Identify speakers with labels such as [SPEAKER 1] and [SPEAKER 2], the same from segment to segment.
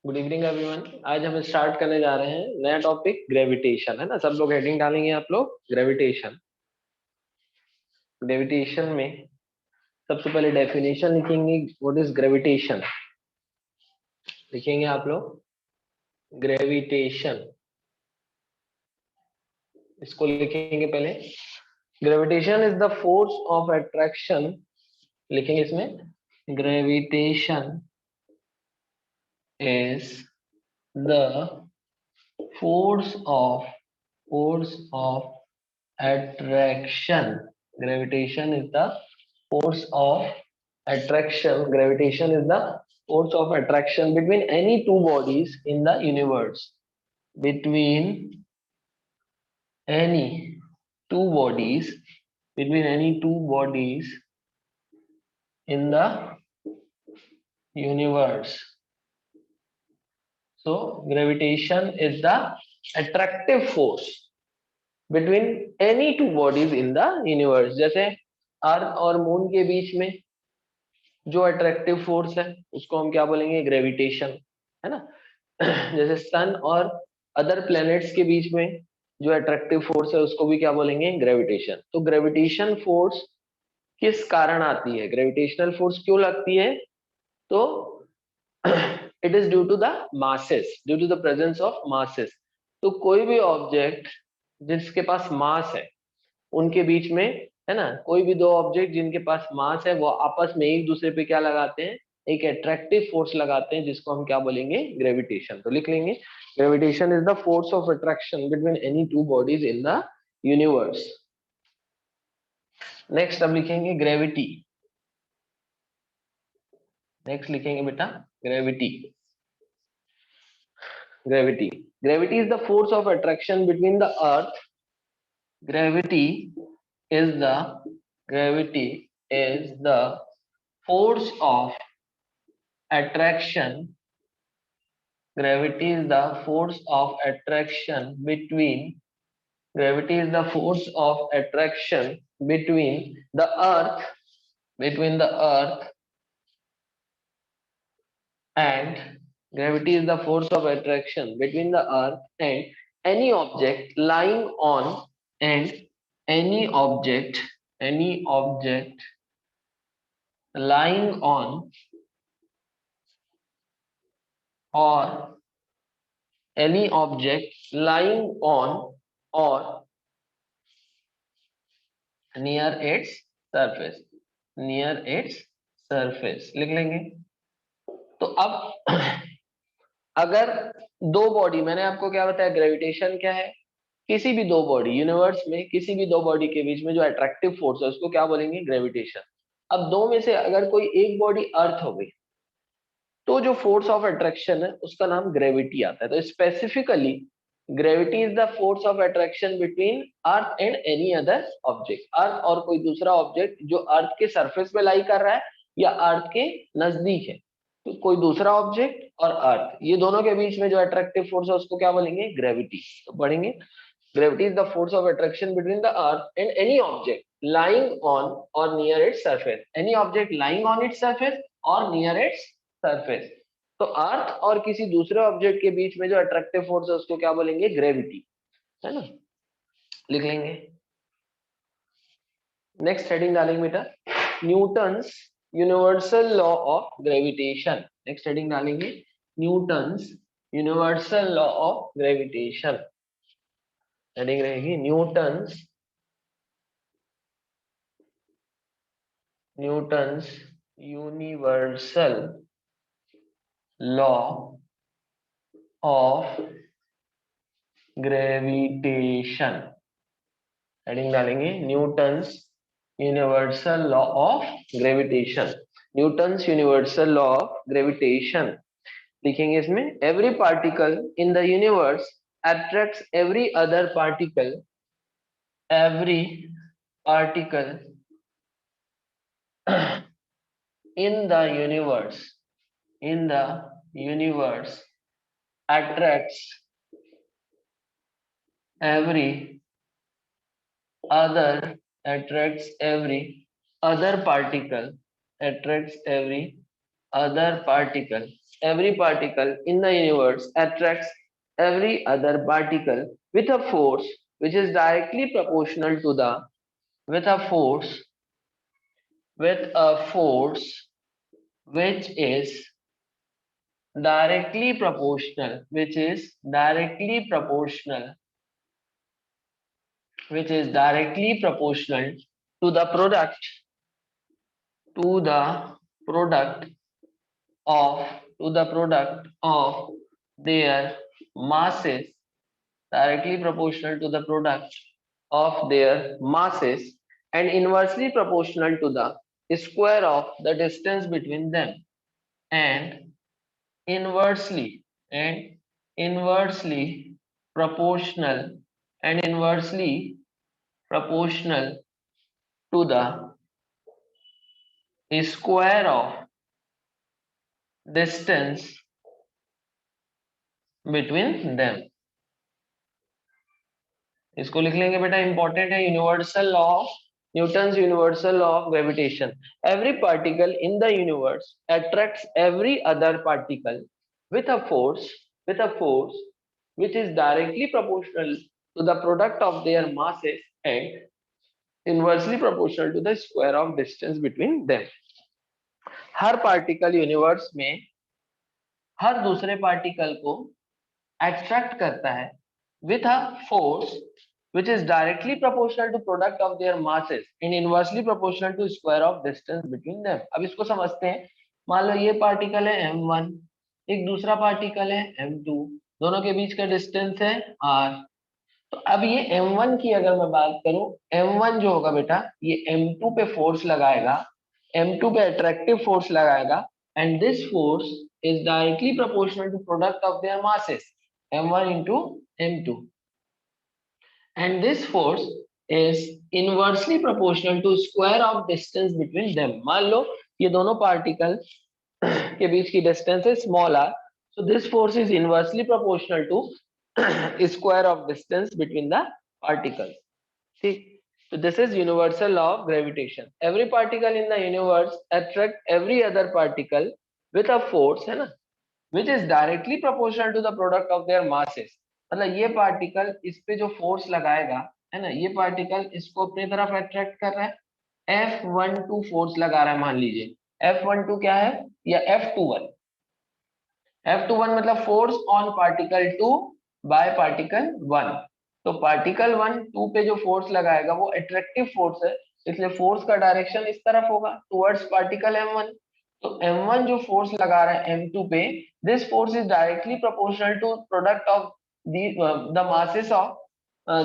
[SPEAKER 1] Good evening everyone. आज हम start करने जा रहे हैं नया टॉपिक ग्रेविटेशन, है ना। सब लोग हेडिंग डालेंगे, आप लोग ग्रेविटेशन। ग्रेविटेशन में सबसे पहले डेफिनेशन लिखेंगे, व्हाट इज ग्रेविटेशन। लिखेंगे आप लोग ग्रेविटेशन, इसको लिखेंगे पहले। Gravitation is the force of attraction, लिखेंगे इसमें gravitation is the force of attraction. Gravitation is the force of attraction. Gravitation is the force of attraction between any two bodies in the universe. Between any two bodies, between any two bodies in the universe. So gravitation is the attractive force between any two bodies in the universe. जैसे अर्थ और moon के बीच में जो attractive force है उसको हम क्या बोलेंगे, ग्रेविटेशन, है ना। जैसे सन और अदर प्लैनेट्स के बीच में जो अट्रैक्टिव फोर्स है उसको भी क्या बोलेंगे, ग्रेविटेशन। तो ग्रेविटेशन फोर्स किस कारण आती है, ग्रेविटेशनल फोर्स क्यों लगती है, तो it is due to the masses, due to the presence of masses. तो कोई भी ऑब्जेक्ट जिसके पास मास है उनके बीच में, है ना, कोई भी दो ऑब्जेक्ट जिनके पास मास है वो आपस में एक दूसरे पे क्या लगाते हैं, एक अट्रैक्टिव फोर्स लगाते हैं, जिसको हम क्या बोलेंगे, ग्रेविटेशन। तो लिख लेंगे gravitation is the force of attraction between any two bodies in the universe. Next अब लिखेंगे ग्रेविटी। नेक्स्ट लिखेंगे बेटा gravity. Gravity gravity is the force of attraction between the earth. gravity is the gravity is the force of attraction. Gravity is the force of attraction between, gravity is the force of attraction between the earth, between the earth and, gravity is the force of attraction between the earth and any object lying on, and any object, any object lying on or any object lying on or near its surface, near its surface लिख लेंगे। तो अब अगर दो body, मैंने आपको क्या बताया, ग्रेविटेशन क्या है, किसी भी दो बॉडी यूनिवर्स में, किसी भी दो बॉडी के बीच में जो अट्रैक्टिव फोर्स है उसको क्या बोलेंगे, ग्रेविटेशन। अब दो में से अगर कोई एक बॉडी अर्थ हो गई तो जो फोर्स ऑफ अट्रैक्शन है उसका नाम ग्रेविटी आता है। तो specifically gravity is the force of attraction between earth and any other object. Earth और कोई दूसरा ऑब्जेक्ट जो अर्थ के सरफेस पे लाई कर रहा है या अर्थ के नजदीक है, तो कोई दूसरा ऑब्जेक्ट और अर्थ, ये दोनों के बीच में जो अट्रैक्टिव फोर्स है उसको क्या बोलेंगे, ग्रेविटी। तो पढ़ेंगे gravity is the force of attraction between the earth and any object lying on or near its surface, any object lying on its surface or near its surface। तो अर्थ और किसी दूसरे ऑब्जेक्ट के बीच में जो अट्रैक्टिव फोर्स है उसको क्या बोलेंगे, ग्रेविटी, है ना। लिख लेंगे। नेक्स्ट हेडिंग डालेंगे बेटा Newton's universal law of gravitation. Next heading डालेंगे Newton's universal law of gravitation. Heading रहेगी Newton's universal law of gravitation. Heading डालेंगे Newton's universal law of gravitation. Newton's universal law of gravitation लिखेंगे इसमें, every particle in the universe attracts every other particle, every particle in the universe, in the universe attracts every other, attracts every other particle, attracts every other particle, every particle in the universe attracts every other particle with a force which is directly proportional to the with a force with a force which is directly proportional which is directly proportional which is directly proportional to the product to the product of to the product of their masses, directly proportional to the product of their masses and inversely proportional to the square of the distance between them, and inversely and inversely proportional inversely proportional to the square of distance between them. इसको लिख लेंगे बेटा, important है, universal law of Newton's universal law of gravitation. Every particle in the universe attracts every other particle with a force which is directly proportional to the product of their masses and inversely proportional to the square of distance between them. Her particle universe में हर दूसरे particle को attract करता है with a force which is directly proportional to product of their masses and inversely proportional to square of distance between them. अब इसको समझते हैं. मान लो ये पार्टिकल है m1, एक दूसरा पार्टिकल है m2, दोनों के बीच का डिस्टेंस है r. तो अब ये m1 की अगर मैं बात करूं, m1 जो होगा बेटा ये m2 पे फोर्स लगाएगा, m2 पे अट्रैक्टिव फोर्स लगाएगा, and this force is directly proportional to product of their masses m1 into m2, and this force is inversely proportional to square of distance between them. मान लो ये दोनों particle के बीच की distance है small r, so this force is inversely proportional to square of distance between the particles. ठीक, so this is universal law of gravitation. Every particle in the universe attract every other particle with a force, है ना, which is directly proportional to the product of their masses. मतलब ये particle इस पे जो force लगाएगा, है ना, ये पार्टिकल इसको अपनी तरफ अट्रैक्ट कर रहा है, F12 फोर्स लगा रहा है, मान लीजिए F12 क्या है, या F21. F21 मतलब force on particle 2 by particle 1. तो पार्टिकल 1 2 पे जो फोर्स लगाएगा वो अट्रैक्टिव फोर्स है, इसलिए फोर्स का डायरेक्शन इस तरफ होगा टुवर्ड्स पार्टिकल m1. तो m1 जो फोर्स लगा रहा है m2 पे, this force is directly proportional to product of the masses of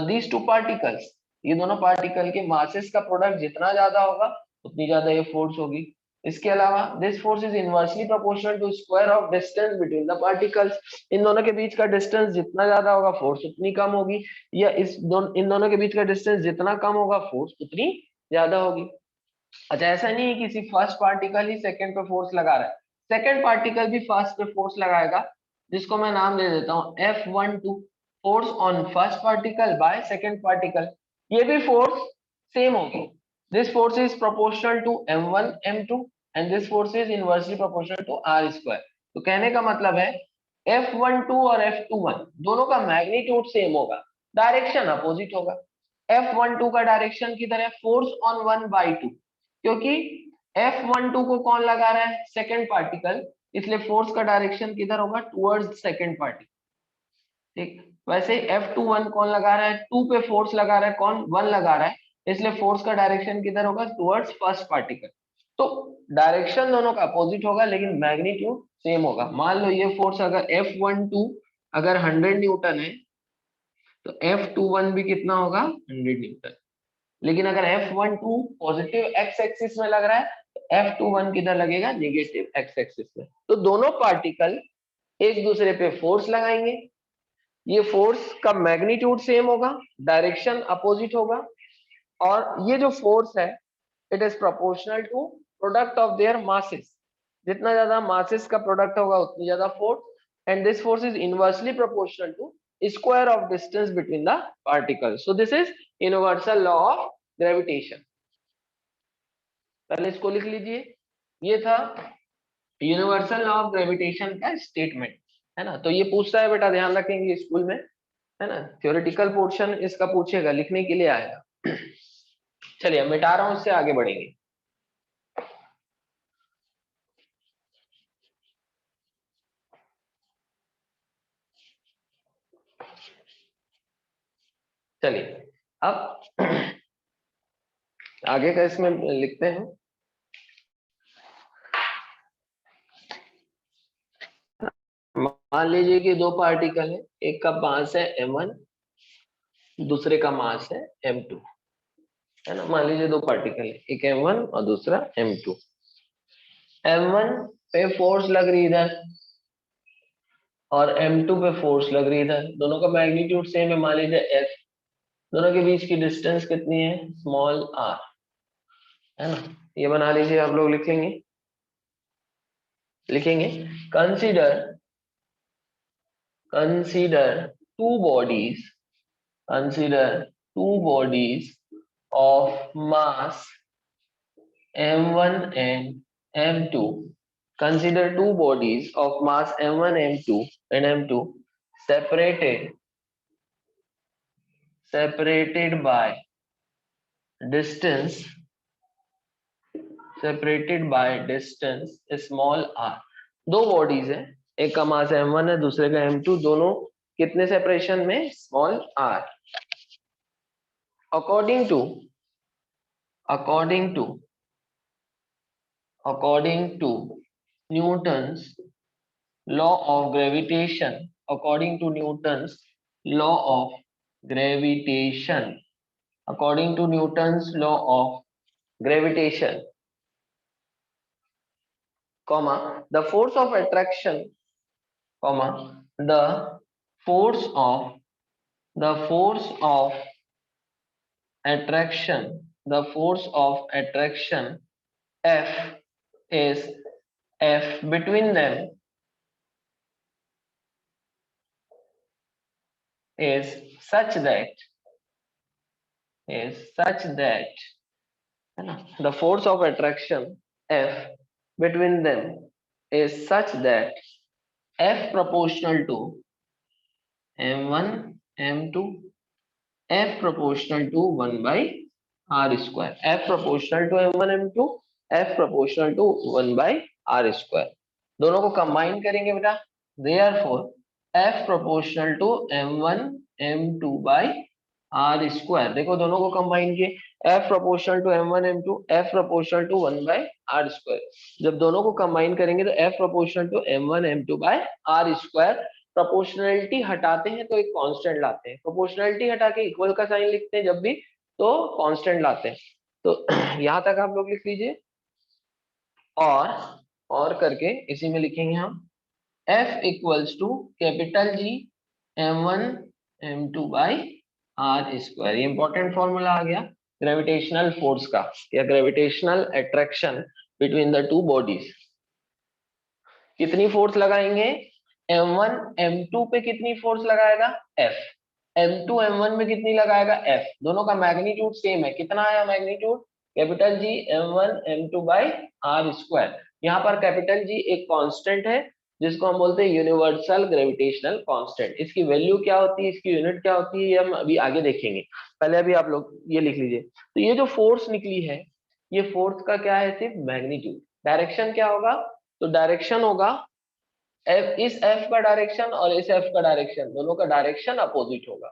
[SPEAKER 1] these two particles. ये दोनों पार्टिकल के मासेस का प्रोडक्ट जितना ज्यादा होगा उतनी ज्यादा ये फोर्स होगी. इसके अलावा this force is inversely proportional to square of distance between the particles. इन दोनों के बीच का डिस्टेंस जितना ज्यादा होगा फोर्स उतनी कम होगी, या इन दोनों के बीच का डिस्टेंस जितना कम होगा फोर्स उतनी ज्यादा होगी. अच्छा, ऐसा नहीं है किसी फर्स्ट पार्टिकल ही सेकंड पे फोर्स लगा रहा है, सेकंड पार्टिकल भी फर्स्ट पे फोर्स लगाएगा, जिसको मैं नाम दे देता हूँ F12, force on first particle by second particle. ये भी फोर्स सेम होगी. This force is proportional to m1 m2 and this force is inversely proportional to r square. तो कहने का मतलब है F12 और F21 दोनों का मैग्नीट्यूड सेम होगा, डायरेक्शन अपोजिट होगा. F12 का डायरेक्शन किधर है, फोर्स ऑन 1/2, क्योंकि F12 को कौन लगा रहा है, सेकंड पार्टिकल, इसलिए फोर्स का डायरेक्शन किधर होगा, टुवर्ड्स सेकंड पार्टिकल. ठीक, वैसे F21 कौन लगा रहा है, 2 पे फोर्स लगा रहा है, कौन 1 लगा रहा है, इसलिए फोर्स का डायरेक्शन किधर होगा, टुवर्ड्स फर्स्ट पार्टिकल. तो डायरेक्शन दोनों का अपोजिट होगा लेकिन मैग्नीट्यूड सेम होगा. मान लो ये फोर्स अगर F12 अगर 100 न्यूटन है तो F21 भी कितना होगा, 100 न्यूटन. लेकिन अगर F12 पॉजिटिव एक्स एक्सिस में लग रहा है तो F21 किधर लगेगा, नेगेटिव एक्स एक्सिस में. तो दोनों पार्टिकल एक दूसरे पे फोर्स लगाएंगे, ये फोर्स का मैग्नीट्यूड सेम होगा, डायरेक्शन अपोजिट होगा, और ये जो फोर्स है it is proportional to product of their masses. जितना ज्यादा मासेस का प्रोडक्ट होगा उतनी ज्यादा force, and this force is inversely proportional to square of distance between the particles. So this is universal law of gravitation. पहले इसको लिख लीजिए, ये था यूनिवर्सल लॉ ऑफ ग्रेविटेशन का स्टेटमेंट है ना। तो ये पूछता है बेटा, ध्यान रखेंगे स्कूल में, है ना, थ्योरेटिकल पोर्शन इसका पूछेगा, लिखने के लिए आएगा। चलिए मिटा रहा हूं, उससे आगे बढ़ेंगे। चलिए अब आगे का इसमें लिखते हैं। मान लीजिए कि दो पार्टिकल है, एक का मास है m1, दूसरे का मास है m2, है ना। मान लीजिए दो पार्टिकल है, एक m1 और दूसरा m2। m1 पे फोर्स लग रही इधर और m2 पे फोर्स लग रही इधर, दोनों का मैग्नीट्यूड सेम है, मान लीजिए f। दोनों के बीच की डिस्टेंस कितनी है, स्मॉल r, है ना। ये बना लीजिए, आप लोग लिखेंगे, consider consider two bodies consider two bodies of mass m1 and m2. Consider two bodies of mass m1 m2 and m2 separated by distance small r। दो बॉडीज है, एक का मास m1 है, दूसरे का m2, दोनों कितने सेपरेशन में, small r। according to according to according to Newton's law of gravitation, according to Newton's law of gravitation, according to Newton's law of gravitation, comma, the force of attraction, comma, the force of attraction F is F between them is such that है ना, the force of attraction F between them is such that F proportional to m1 m2, F proportional to 1 by r square, F proportional to m1 m2, F proportional to 1 by r square। दोनों को combine करेंगे बेटा, therefore F proportional to m1 m2 by r square। देखो दोनों को combine किए, F proportional to m1 m2, F proportional to 1 by r square। जब दोनों को कंबाइन करेंगे तो F proportional to m1 m2 by r square। Proportionality हटाते हैं तो एक कांस्टेंट लाते हैं, प्रोपोर्शनलिटी हटा के इक्वल का साइन लिखते हैं जब भी, तो कांस्टेंट लाते हैं। तो यहां तक आप लोग लिख लीजिए, और करके इसी में लिखेंगे हम F equals to capital G m1 m2 by r square. ये इंपॉर्टेंट फॉर्मूला आ गया ग्रेविटेशनल फोर्स का, या gravitational attraction between the two bodies. कितनी फोर्स लगाएंगे, m1 m2 पे कितनी फोर्स लगाएगा, F, m2 m1 में कितनी लगाएगा, F। दोनों का मैग्नीट्यूड सेम है, कितना आया magnitude, capital G m1 m2 by r square. यहाँ पर कैपिटल G एक कांस्टेंट है जिसको हम बोलते हैं यूनिवर्सल ग्रेविटेशनल कांस्टेंट। इसकी वैल्यू क्या होती है, इसकी यूनिट क्या होती है, ये हम अभी आगे देखेंगे। पहले अभी आप लोग ये लिख लीजिए। तो ये जो फोर्स निकली है, ये फोर्स का क्या है, सिर्फ मैग्नीट्यूड। डायरेक्शन क्या होगा, तो डायरेक्शन होगा इस एफ का डायरेक्शन और इस एफ का डायरेक्शन, दोनों का डायरेक्शन अपोजिट होगा,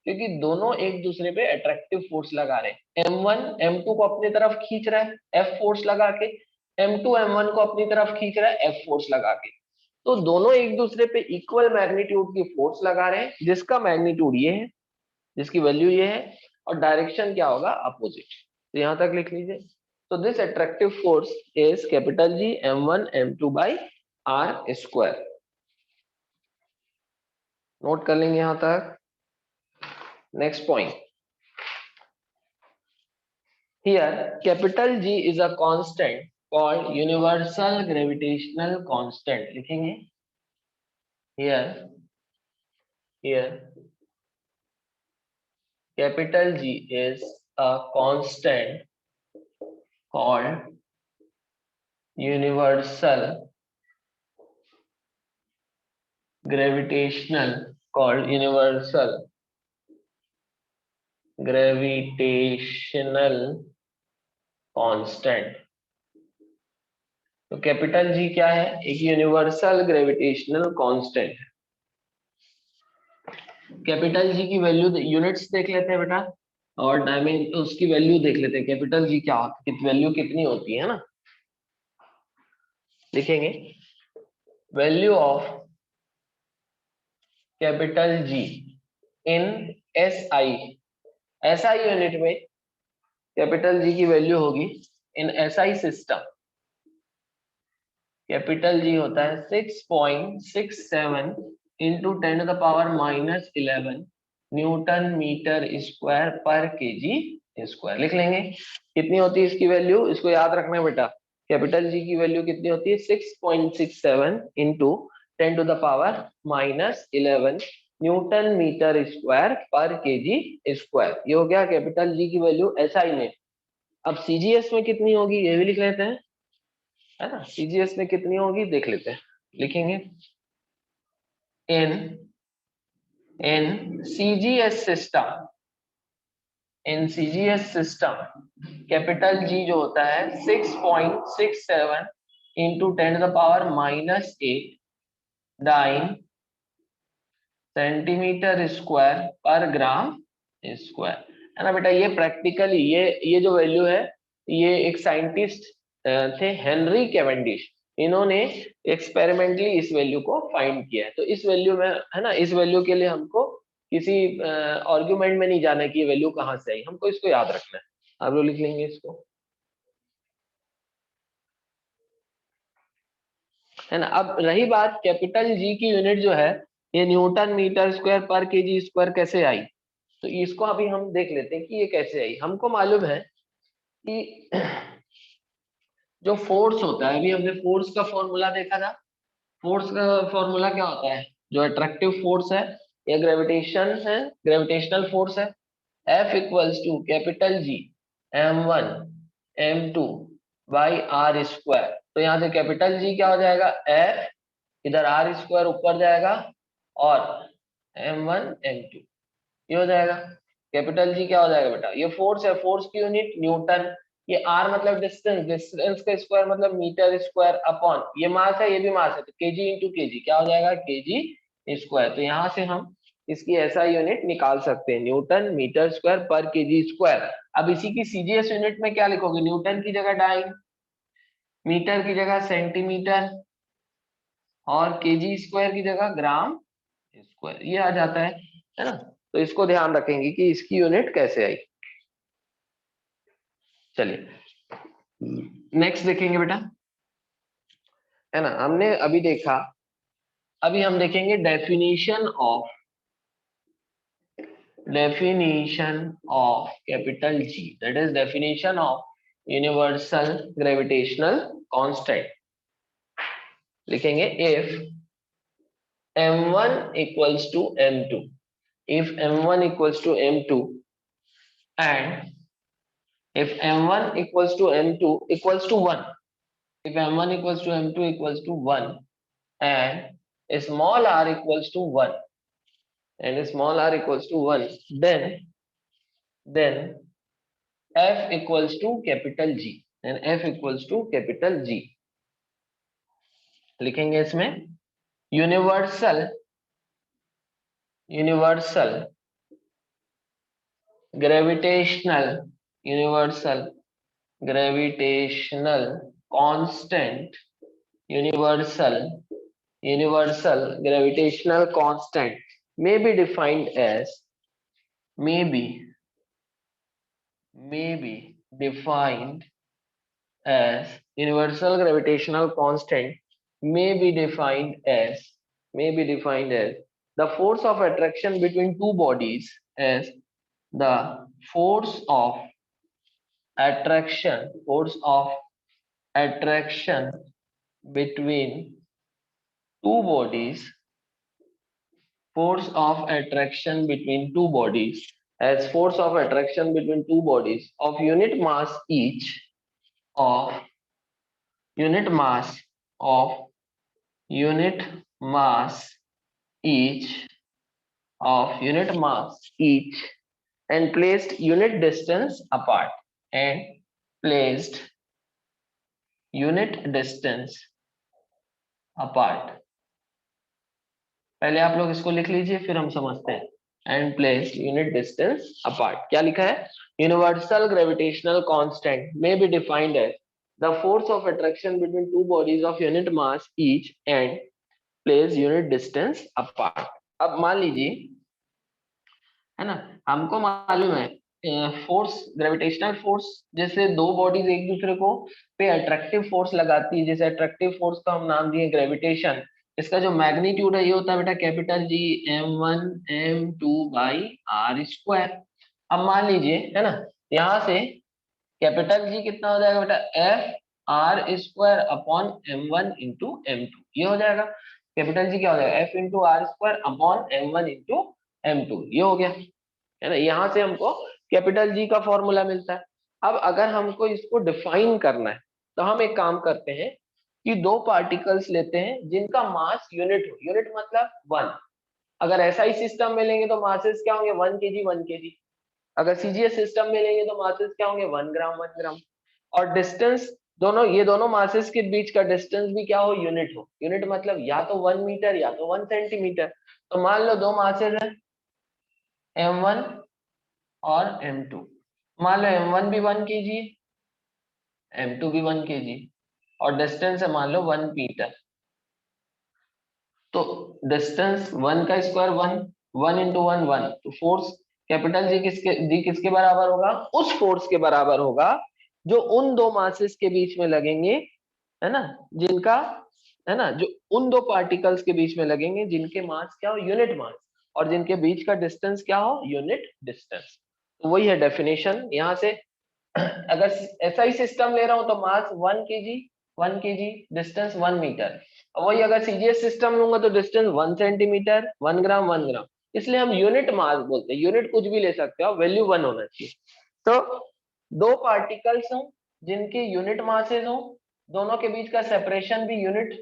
[SPEAKER 1] क्योंकि दोनों एक दूसरे पे अट्रैक्टिव फोर्स लगा रहे हैं। m1 m2 को अपनी तरफ खींच रहा है F फोर्स लगा के, m2 m1 को अपनी तरफ खींच रहा है F फोर्स लगा के। तो दोनों एक दूसरे पे इक्वल मैग्नीट्यूड की फोर्स लगा रहे हैं, जिसका मैग्नीट्यूड ये है, जिसकी वैल्यू ये है, और डायरेक्शन क्या होगा, अपोजिट। तो यहां तक लिख लीजिए। तो this attractive force is capital G m1 m2 by r square. Note कर लेंगे यहां तक। Next point, here capital G is a constant called universal gravitational constant. लिखेंगे here capital G is a constant called universal gravitational called universal gravitational constant। तो capital G क्या है? एक universal gravitational constant. Capital G की value units देख लेते हैं बेटा, और डायमेंशन उसकी वैल्यू देख लेते हैं। कैपिटल जी क्या वैल्यू कितनी होती है ना, लिखेंगे value of capital ji in S I. SI unit में कैपिटल जी की वैल्यू होगी in SI system. Capital G होता है 6.67 इंटू 10⁻⁻11 न्यूटन मीटर स्क्वायर पर केजी स्क्वायर। लिख लेंगे कितनी होती है इसकी वैल्यू, इसको याद रखना बेटा। कैपिटल जी की वैल्यू कितनी होती है? 6.67 इंटू 10⁻⁻11 न्यूटन मीटर स्क्वायर पर केजी स्क्वायर। ये हो गया कैपिटल जी की वैल्यू एसआई में। अब सीजीएस में कितनी होगी ये भी लिख लेते हैं, है ना। सीजीएस में कितनी होगी देख लेते हैं, लिखेंगे in CGS system. In CGS system capital G जो होता है 6.67 इंटू 10⁻⁻8 9 सेंटीमीटर स्क्वायर पर ग्राम स्क्वायर, है ना बेटा। ये प्रैक्टिकली ये जो वैल्यू है, ये एक साइंटिस्ट थे हेनरी कैवेंडिश, इन्होंने एक्सपेरिमेंटली इस वैल्यू को फाइंड किया है। तो इस वैल्यू में, है ना, इस वैल्यू के लिए हमको किसी आर्गुमेंट में नहीं जाना कि ये वैल्यू कहाँ से आई, हमको इसको याद रखना है। आप लोग लिख लेंगे इसको, है ना। अब रही बात कैपिटल जी की यूनिट जो है, ये न्यूटन मीटर स्क्वायर पर केजी स्क्वायर कैसे आई, तो इसको अभी हम देख लेते हैं कि ये कैसे आई। हमको मालूम है कि जो फोर्स होता है, अभी हमने फोर्स का फॉर्मूला देखा था। फोर्स का फॉर्मूला क्या होता है? जो अट्रैक्टिव फोर्स है या ग्रेविटेशन है, ग्रेविटेशनल फोर्स है, F equals to capital G m1 m2 by R square. तो यहाँ से कैपिटल G क्या हो जाएगा? F, इधर आर स्क्वायर ऊपर जाएगा, और m1 m2 ये हो जाएगा। कैपिटल जी क्या हो जाएगा बेटा? ये फोर्स है, फोर्स की यूनिट न्यूटन। ये आर मतलब डिस्टेंस, डिस्टेंस का स्क्वायर मतलब मीटर स्क्वायर अपॉन ये मास है, ये भी मास है, तो केजी इंटू केजी क्या हो जाएगा? KG square. तो यहाँ से हम इसकी ऐसा यूनिट निकाल सकते हैं, न्यूटन मीटर स्क्वायर पर केजी स्क्वायर। अब इसी की सीजीएस यूनिट में क्या लिखोगे? न्यूटन की जगह डाइन, मीटर की जगह सेंटीमीटर, और केजी स्क्वायर की जगह ग्राम स्क्वायर, ये आ जाता है ना। तो इसको ध्यान रखेंगे कि इसकी यूनिट कैसे आई। चलिए नेक्स्ट देखेंगे बेटा, है ना। हमने अभी देखा, अभी हम देखेंगे definition of capital G, that is definition of universal gravitational constant. लिखेंगे if m1 equals to m2, if m1 equals to m2 and if m1 equals to m2 equals to 1, if m1 equals to m2 equals to 1 and small r equals to 1 and small r equals to 1, then f equals to capital G, then f equals to capital G। लिखेंगे इसमें universal universal gravitational universal gravitational constant, universal gravitational constant may be defined as may be defined as universal gravitational constant may be defined as the force of attraction between two bodies as the force of attraction between two bodies force of attraction between two bodies as force of attraction between two bodies of unit mass each of unit mass of unit mass each of unit mass each and placed unit distance apart and placed unit distance apart. पहले आप लोग इसको लिख लीजिए फिर हम समझते हैं. And place unit distance apart. क्या लिखा है? Universal gravitational constant may be defined as the force of attraction between two bodies of unit mass each and place unit distance apart. अब मान लीजिए, है ना, हमको मालूम है फोर्स, ग्रेविटेशनल फोर्स, जैसे दो बॉडीज एक दूसरे को पे अट्रैक्टिव फोर्स लगाती है, जैसे अट्रैक्टिव फोर्स का हम नाम दिए ग्रेविटेशन. इसका जो मैग्नीट्यूड है ये होता है बेटा capital G m1 m2 by R square. अब मान लीजिए, है ना, यहाँ से कैपिटल जी कितना हो जाएगा बेटा F R square upon m1 into m2. ये हो जाएगा कैपिटल जी क्या हो जाएगा F into R square upon m1 into m2. ये हो गया, है ना. यहाँ से हमको कैपिटल जी का फॉर्मूला मिलता है. अब अगर हमको इसको डिफाइन करना है तो हम एक काम करते हैं कि दो पार्टिकल्स लेते हैं जिनका मास यूनिट हो. यूनिट मतलब 1. अगर एसआई सिस्टम में लेंगे तो मासेस क्या होंगे 1 kg 1 kg. अगर सीजीएस सिस्टम में लेंगे तो मासेस क्या होंगे 1 ग्राम 1 ग्राम. और डिस्टेंस दोनों, ये दोनों मासेस के बीच का डिस्टेंस भी क्या हो यूनिट हो. यूनिट मतलब या तो 1 मीटर या तो 1 सेंटीमीटर. तो मान लो दो मासेस है m1 और m2. मान लो m1 भी 1 kg, m2 भी 1 kg और डिस्टेंस है मान लो 1 मीटर. तो डिस्टेंस 1 का स्क्वायर 1, 1 इंटू 1 1. तो फोर्स कैपिटल जी किसके बराबर होगा? उस फोर्स के बराबर होगा जो उन दो मासेस के बीच में लगेंगे, है ना, जिनका, है ना, जो उन दो पार्टिकल्स के बीच में लगेंगे जिनके मास क्या हो यूनिट मास और जिनके बीच का डिस्टेंस क्या हो यूनिट डिस्टेंस. तो वही है डेफिनेशन. यहाँ से अगर ऐसा ही सिस्टम ले रहा हूं तो मास 1 kg डिस्टेंस 1 मीटर. वही अगर सीजीएस सिस्टम लूंगा तो डिस्टेंस 1 सेंटीमीटर 1 ग्राम 1 ग्राम. इसलिए हम यूनिट मास बोलते हैं. यूनिट कुछ भी ले सकते हो, वैल्यू 1 होना चाहिए. तो दो पार्टिकल्स हो जिनके यूनिट मासेस हो, दोनों के बीच का सेपरेशन भी यूनिट,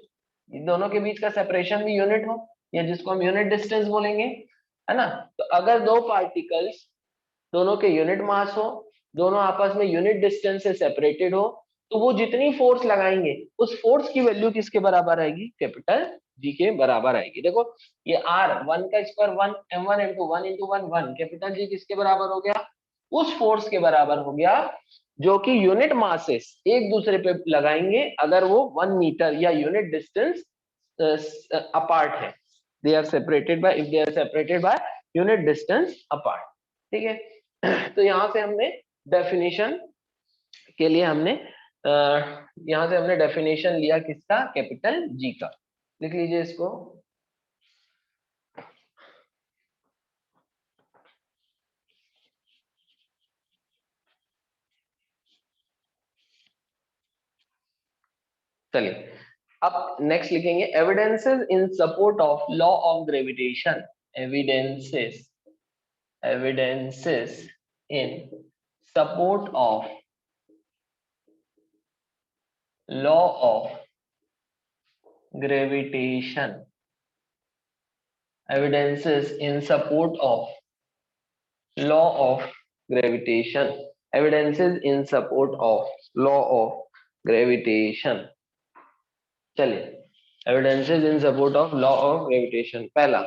[SPEAKER 1] दोनों के बीच का सेपरेशन भी यूनिट हो, या जिसको हम यूनिट डिस्टेंस बोलेंगे, है ना. तो अगर दो पार्टिकल्स दोनों के यूनिट मास हो, दोनों आपस में यूनिट डिस्टेंस से सेपरेटेड हो, तो वो जितनी फोर्स लगाएंगे उस फोर्स की वैल्यू किसके बराबर आएगी? कैपिटल जी के बराबर आएगी. देखो ये आर 1 का square 1 m1 into 1 into 1 1. Capital G किसके बराबर हो गया? उस फोर्स के बराबर हो गया जो कि यूनिट मासेस एक दूसरे पे लगाएंगे अगर वो 1 मीटर या यूनिट डिस्टेंस अपार्ट है. They are separated by, if they are separated by unit distance apart. ठीक है. तो यहाँ से हमने डेफिनेशन के लिए हमने यहाँ से हमने डेफिनेशन लिया किसका? कैपिटल जी का. लिख लीजिए इसको. चलिए अब नेक्स्ट लिखेंगे evidences in support of law of gravitation. Evidences, evidences in support of law of gravitation. Evidences in support of law of gravitation. Evidences in support of law of gravitation. चलिए evidences in support of law of gravitation. पहला,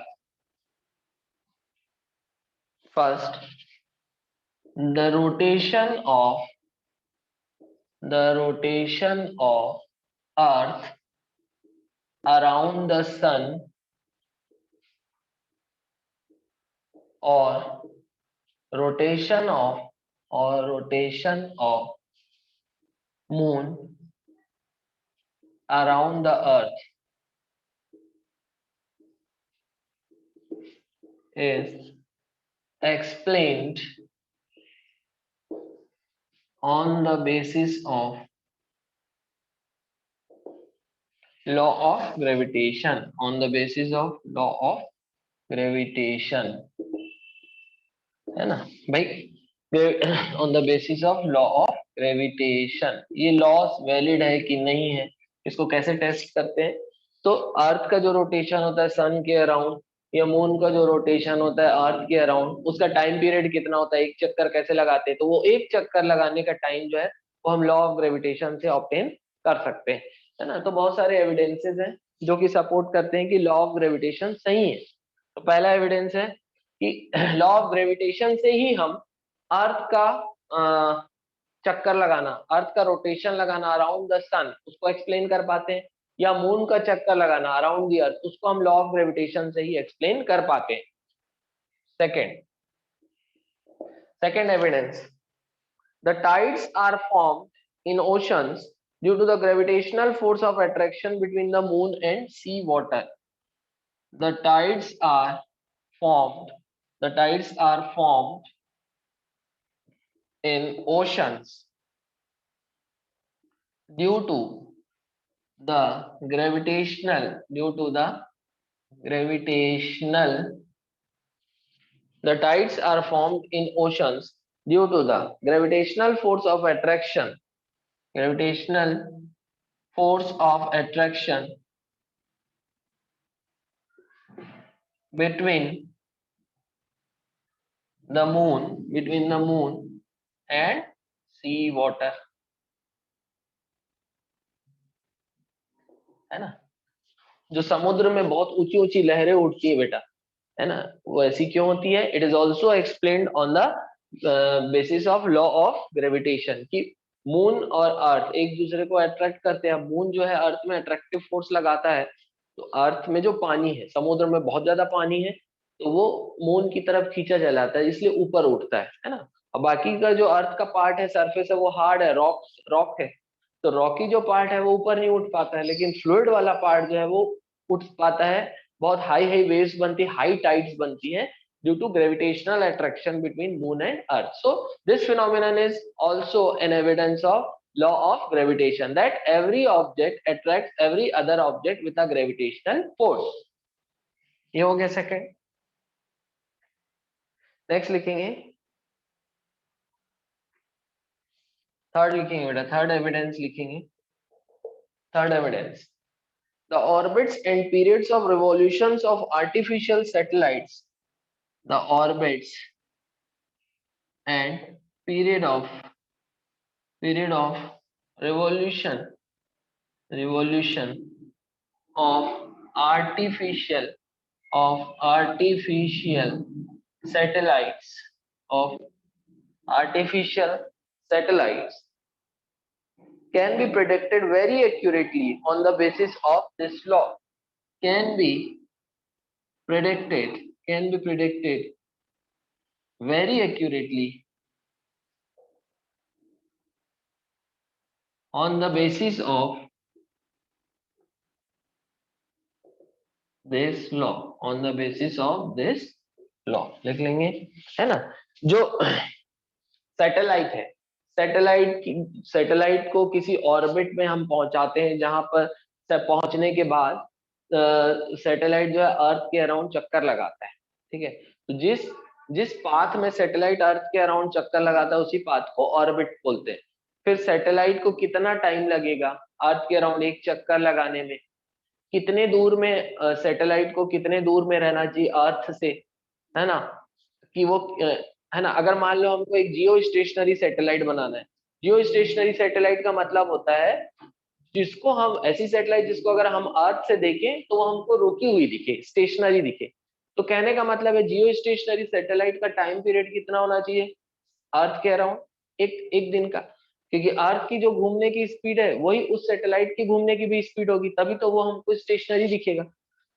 [SPEAKER 1] first, the rotation of earth around the sun or rotation of moon around the earth is explained on the basis of law of gravitation. On the basis of law of gravitation, है ना भाई. On the basis of law of gravitation. ये loss valid है कि नहीं है, इसको कैसे टेस्ट करते हैं? तो अर्थ का जो रोटेशन होता है सन के अराउंड, या मून का जो रोटेशन होता है अर्थ के अराउंड, उसका टाइम पीरियड कितना होता है, एक चक्कर कैसे लगाते हैं, तो वो एक चक्कर लगाने का टाइम जो है वो हम लॉ ऑफ ग्रेविटेशन से ऑब्टेन कर सकते हैं, है ना। तो बहुत सारे एविडेंसेस हैं जो कि सपोर्ट करते हैं कि लॉ ऑफ ग्रेविटेशन सही है। तो पहला एविडेंस है कि लॉ ऑफ ग्रेविटेशन से ही हम अर्थ का चक्कर लगाना, अर्थ का रोटेशन लगाना अराउंड द सन, उसको एक्सप्लेन कर पाते हैं, या मून का चक्कर लगाना अराउंड द अर्थ, उसको हम लॉ ऑफ ग्रेविटेशन से ही एक्सप्लेन कर पाते हैं। Second evidence, the tides are formed in oceans due to the gravitational force of attraction between the moon and sea water. The tides are formed in oceans due to the gravitational the tides are formed in oceans due to the gravitational force of attraction between the moon and sea water, है ना। जो समुद्र में बहुत ऊंची ऊंची लहरें उठती है बेटा, है ना, वो ऐसी क्यों होती है? It is also explained on the basis of law of gravitation, कि मून और अर्थ एक दूसरे को अट्रैक्ट करते हैं। मून जो है अर्थ में अट्रैक्टिव फोर्स लगाता है, तो अर्थ में जो पानी है, समुद्र में बहुत ज्यादा पानी है, तो वो मून की तरफ खींचा चलाता है, इसलिए ऊपर उठता है ना। और बाकी का जो अर्थ का पार्ट है, सरफेस है, वो हार्ड है, रॉक है, तो रॉकी जो पार्ट है वो ऊपर नहीं उठ पाता है, लेकिन फ्लूइड वाला पार्ट जो है वो उठ पाता है। बहुत हाई हाई वेव्स बनती है, हाई टाइड्स बनती है due to gravitational attraction between moon and earth. So this phenomenon is also an evidence of law of gravitation, that every object attracts every other object with a gravitational force. ये हो गया second. Next लिखेंगे third, लिखेंगे बेटा third evidence लिखेंगे। Third evidence, the orbits and periods of revolutions of artificial satellites, the orbits and period of revolution of artificial satellites of artificial satellites can be predicted very accurately on the basis of this law. Can be predicted very accurately on the basis of this law, on the basis of this law लिख लेंगे, है ना। जो satellite है, satellite को किसी orbit में हम पहुंचाते हैं, जहां पर पहुंचने के बाद सैटेलाइट जो है अर्थ के अराउंड चक्कर लगाता है, ठीक है। तो जिस पाथ में सैटेलाइट अर्थ के अराउंड चक्कर लगाता है, उसी पाथ को ऑर्बिट बोलते हैं। फिर सैटेलाइट को कितना टाइम लगेगा अर्थ के अराउंड एक चक्कर लगाने में, कितने दूर में सैटेलाइट को कितने दूर में रहना चाहिए अर्थ से, है ना, कि वो है ना। अगर मान लो हमको एक जियो स्टेशनरी सैटेलाइट बनाना है, जियो स्टेशनरी सैटेलाइट का मतलब होता है जिसको हम, ऐसी सैटेलाइट जिसको अगर हम अर्थ से देखें तो वो हमको रुकी हुई दिखे, स्टेशनरी दिखे। तो कहने का मतलब है जियो स्टेशनरी सैटेलाइट का टाइम पीरियड कितना होना चाहिए अर्थ के अराउंड, एक दिन का, क्योंकि अर्थ की जो घूमने की स्पीड है वही उस सैटेलाइट की घूमने की भी स्पीड होगी, तभी तो वो हमको स्टेशनरी दिखेगा।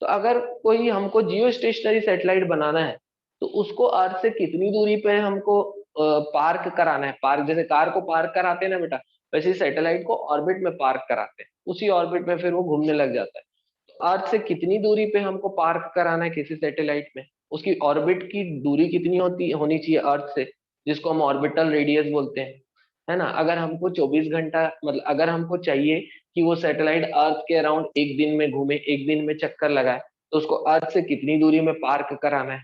[SPEAKER 1] तो अगर कोई हमको जियो स्टेशनरी सैटेलाइट बनाना है, तो उसको अर्थ से कितनी दूरी पे हमको पार्क कराना है, पार्क जैसे कार को पार्क कराते हैं ना बेटा, वैसे सैटेलाइट को ऑर्बिट में पार्क कराते हैं, उसी ऑर्बिट में फिर वो घूमने लग जाता है। तो अर्थ से कितनी दूरी पे हमको पार्क कराना है किसी सैटेलाइट में, उसकी ऑर्बिट की दूरी कितनी होनी चाहिए अर्थ से, जिसको हम ऑर्बिटल रेडियस बोलते हैं, है ना। अगर हमको 24 घंटा, मतलब अगर हमको चाहिए कि वो सैटेलाइट अर्थ के अराउंड एक दिन में घूमे, एक दिन में चक्कर लगाए, तो उसको अर्थ से कितनी दूरी में पार्क कराना है,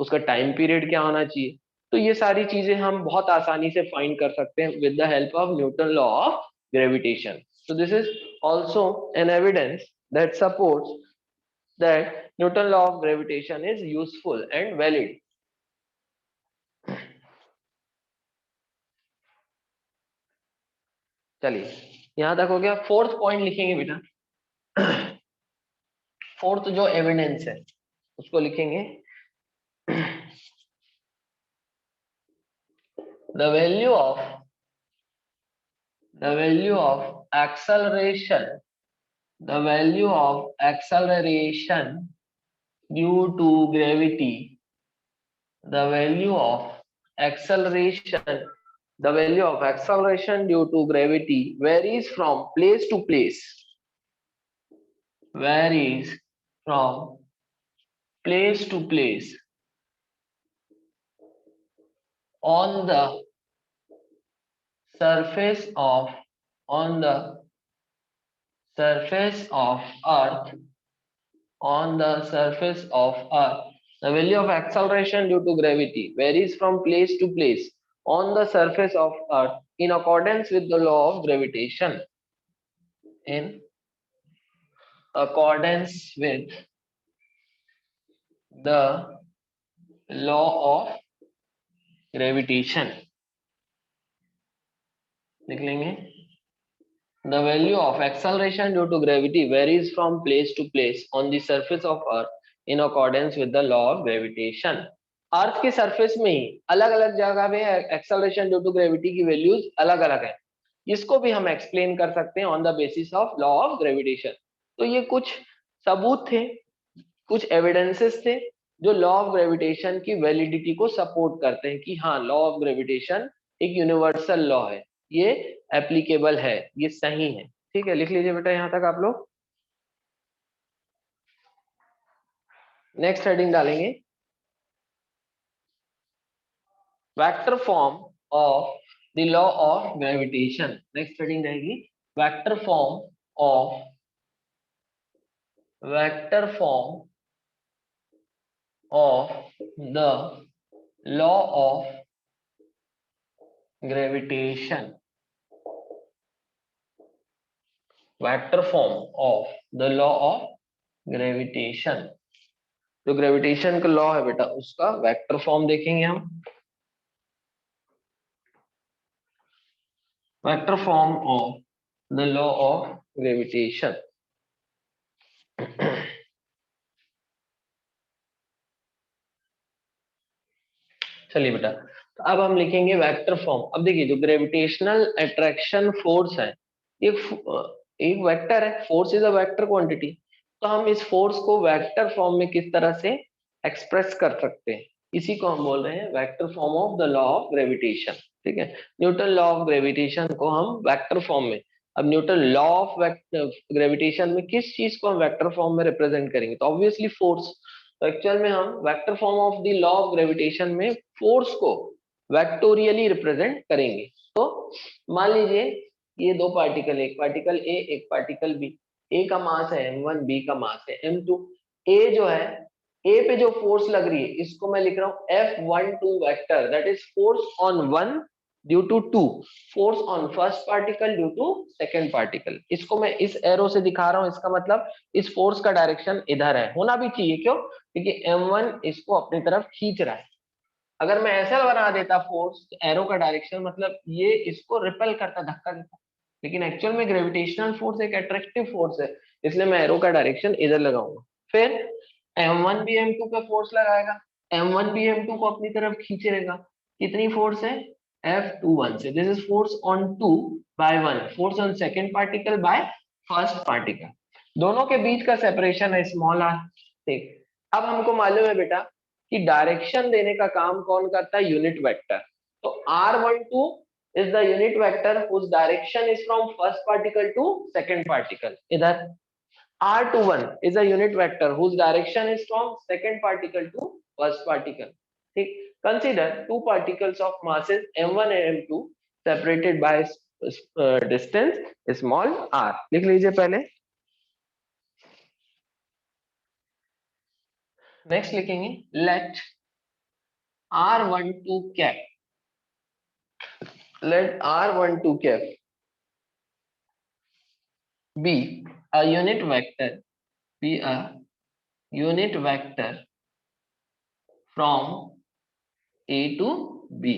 [SPEAKER 1] उसका टाइम पीरियड क्या होना चाहिए। तो ये सारी चीजें हम बहुत आसानी से फाइंड कर सकते हैं with the help of Newton law of gravitation. So this is also an evidence that supports that Newton law of gravitation is useful and valid. चलिए यहां तक हो गया। फोर्थ पॉइंट लिखेंगे बेटा। फोर्थ जो एविडेंस है उसको लिखेंगे। the value of acceleration, the value of acceleration due to gravity, the value of acceleration due to gravity varies from place to place, varies from place to place on the surface of earth, on the surface of earth. The value of acceleration due to gravity varies from place to place on the surface of earth in accordance with the law of gravitation, in accordance with the law of gravitation। लिख लेंगे the value of acceleration due to gravity varies from place to place on the surface of earth in accordance with the law of gravitation। अर्थ के surface में ही अलग अलग जगह में acceleration due to gravity की values अलग अलग है। इसको भी हम एक्सप्लेन कर सकते हैं on the basis of law of gravitation. तो ये कुछ सबूत थे, कुछ एविडेंसेस थे जो लॉ ऑफ ग्रेविटेशन की वैलिडिटी को सपोर्ट करते हैं कि हाँ लॉ ऑफ ग्रेविटेशन एक यूनिवर्सल लॉ है, ये एप्लीकेबल है, ये सही है। ठीक है, लिख लीजिए बेटा यहां तक आप लोग। नेक्स्ट हेडिंग डालेंगे vector form of the law of gravitation. Next heading रहेगी vector form of the law of gravitation, vector form of the law of gravitation। जो ग्रेविटेशन का लॉ है बेटा उसका वेक्टर फॉर्म देखेंगे हम। Vector form of the law of gravitation. चलिए बेटा, तो अब हम लिखेंगे वेक्टर फॉर्म। अब देखिए जो ग्रेविटेशनल अट्रैक्शन फोर्स है एक वेक्टर है, force is a vector quantity. तो हम इस फोर्स को वेक्टर फॉर्म में किस तरह से एक्सप्रेस कर सकते हैं, इसी को हम बोल रहे हैं vector form of the law of gravitation. ठीक है, न्यूटन लॉ ऑफ ग्रेविटेशन को हम वेक्टर फॉर्म में, अब न्यूटन लॉ ऑफ ग्रेविटेशन में किस चीज को हम वेक्टर फॉर्म में रिप्रेजेंट करेंगे, तो ऑब्वियसली फोर्स। तो एक्चुअल में हम vector form of the law of gravitation में फोर्स को वेक्टोरियली रिप्रेजेंट करेंगे। तो मान लीजिए ये दो पार्टिकल, एक पार्टिकल ए एक पार्टिकल बी। ए का मास है m1, बी का मास है m2। ए जो है, ए पे जो फोर्स लग रही है इसको मैं लिख रहा हूँ F12 vector, that is force on one due to two, force on first particle due to second particle. इसको मैं इस एरो से दिखा रहा हूँ, इसका मतलब इस फोर्स का डायरेक्शन इधर है, होना भी चाहिए। क्यों? क्योंकि m1 इसको अपनी तरफ खींच रहा है। अगर मैं ऐसा बना देता फोर्स एरो का डायरेक्शन, मतलब ये इसको रिपेल करता, धक्का देता। लेकिन एक्चुअल में ग्रेविटेशनल फोर्स एक अट्रैक्टिव फोर्स है, इसलिए मैं एरो का डायरेक्शन इधर लगाऊंगा। फिर m1 भी m2 पे फोर्स लगाएगा, m1 भी m2 को अपनी तरफ खींचेगा। कितनी फोर्स है? F21 से। This is force on 2 by 1, force on second particle by first particle. दोनों के बीच का सेपरेशन है स्मॉल r। ठीक, अब हमको मालूम है बेटा कि डायरेक्शन देने का काम कौन करता है? Unit vector. तो r12 is the unit vector whose direction is from first particle to second particle। इधर r21 is a unit vector whose direction is from second particle to first particle। ठीक, consider two particles of masses m1 and m2 separated by distance small r। लिख लीजिए पहले। Next लिखेंगे let r12 cap, let r12 cap be a unit vector, be a unit vector from A to B,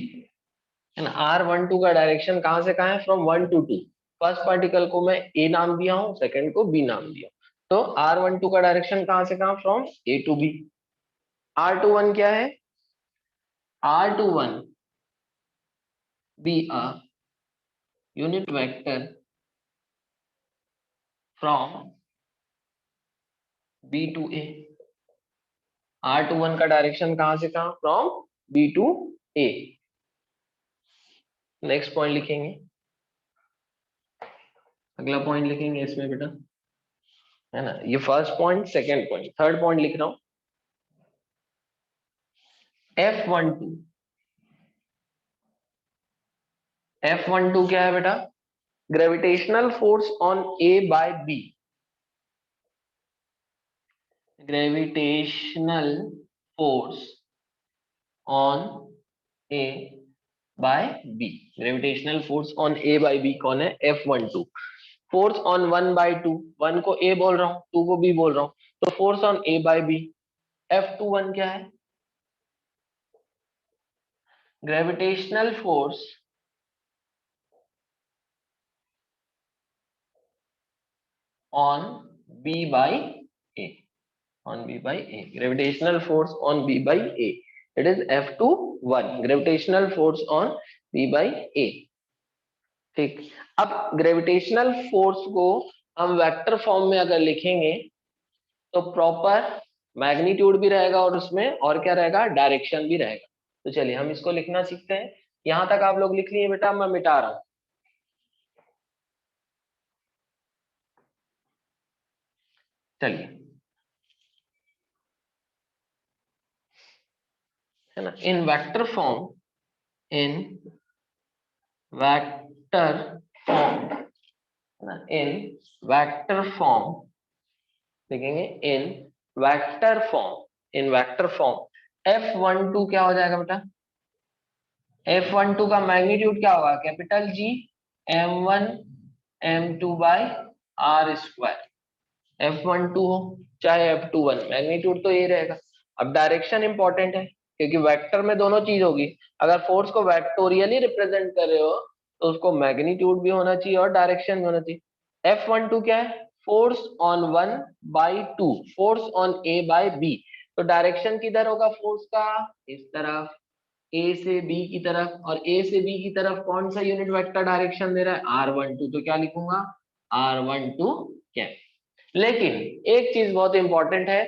[SPEAKER 1] है ना। R12 का direction कहां से कहां है, फ्रॉम 1 to 2। फर्स्ट पार्टिकल को मैं ए नाम दिया हूं, सेकंड को बी नाम दिया हूं। तो R12 का डायरेक्शन कहां से कहां, from A to B. R21 क्या है, R21 be a unit vector from B to A. R21 का डायरेक्शन कहां से कहां, from B to A. Next point लिखेंगे, अगला पॉइंट लिखेंगे इसमें बेटा, है ना। ये first point, second point, third point लिख रहा हूं। F12, F12 क्या है बेटा, gravitational force on A by B. Gravitational force on A by B. Gravitational force on A by B कौन है, F12। फोर्स ऑन 1/2, 1 को ए बोल रहा हूं, 2 को बी बोल रहा हूं, तो force on A by B. F21 क्या है, gravitational force on B by A. on B by A, gravitational force on B by A, it is F21, gravitational force on B by A। ठीक, अब gravitational force को हम vector form में अगर लिखेंगे तो प्रॉपर मैग्नीट्यूड भी रहेगा और उसमें और क्या रहेगा, डायरेक्शन भी रहेगा। तो चलिए हम इसको लिखना सीखते हैं। यहां तक आप लोग लिख लिए बेटा, मैं मिटा रहा हूं। चलिए, है ना, in vector form, in vector form, in vector form लिखेंगे, in vector form, in vector form F12 क्या हो जाएगा बेटा, F12 का मैग्नीट्यूड क्या होगा, capital G m1 m2 by r square. F12 हो चाहे F21, मैग्नीट्यूड तो ये रहेगा। अब डायरेक्शन इंपॉर्टेंट है क्योंकि वेक्टर में दोनों चीज होगी। अगर फोर्स को वेक्टोरियली रिप्रेजेंट कर रहे हो तो उसको मैग्नीट्यूड भी होना चाहिए और डायरेक्शन भी होना चाहिए। F12 क्या है, force on 1/2, force on A by B. तो डायरेक्शन किधर होगा फोर्स का, इस तरफ, ए से बी की तरफ। और ए से बी की तरफ कौन सा यूनिट वेक्टर डायरेक्शन दे रहा है, R12। तो क्या लिखूंगा, R12 क्या। लेकिन एक चीज बहुत इंपॉर्टेंट है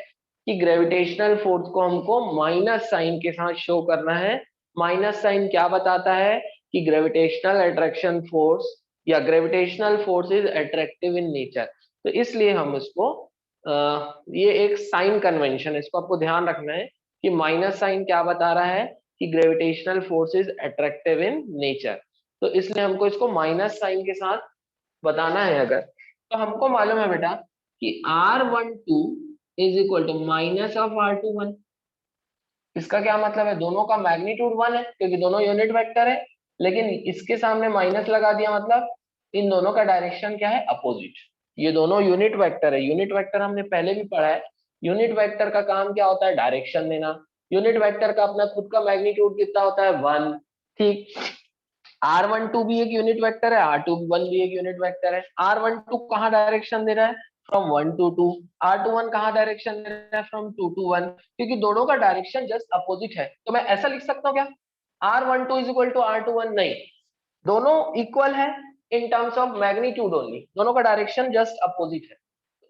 [SPEAKER 1] कि ग्रेविटेशनल फोर्स को हमको माइनस साइन के साथ शो करना है। माइनस साइन क्या बताता है कि ग्रेविटेशनल अट्रैक्शन फोर्स या gravitational force is attractive in nature. तो इसलिए हम इसको ये एक साइन कन्वेंशन है, इसको आपको ध्यान रखना है कि माइनस साइन क्या बता रहा है कि gravitational force is attractive in nature. तो इसलिए हमको इसको माइनस साइन के साथ बताना है। अगर तो हमको मालूम है बेटा कि R12 is equal to minus of R21। इसका क्या मतलब है, दोनों का मैग्नीट्यूड 1 है क्योंकि दोनों यूनिट वेक्टर है, लेकिन इसके सामने माइनस लगा दिया, मतलब इन दोनों का डायरेक्शन क्या है, अपोजिट। ये दोनों यूनिट वेक्टर है। यूनिट वेक्टर हमने पहले भी पढ़ा है, यूनिट वेक्टर का काम क्या होता है, डायरेक्शन देना। यूनिट वेक्टर का अपना खुद का मैग्नीट्यूड कितना होता है, 1। ठीक, R12 भी एक यूनिट वेक्टर है, R21 भी एक यूनिट वेक्टर है। R12 कहाँ डायरेक्शन दे रहा है, फ्रॉम 1 to 2। R21 कहाँ डायरेक्शन दे रहा है, फ्रॉम 2 to 1। क्योंकि दोनों का डायरेक्शन जस्ट अपोजिट है, तो मैं ऐसा लिख सकता हूँ क्या, R12 is equal to R21, नहीं, दोनों इक्वल है in terms of magnitude only, दोनों का डायरेक्शन जस्ट अपोजिट है।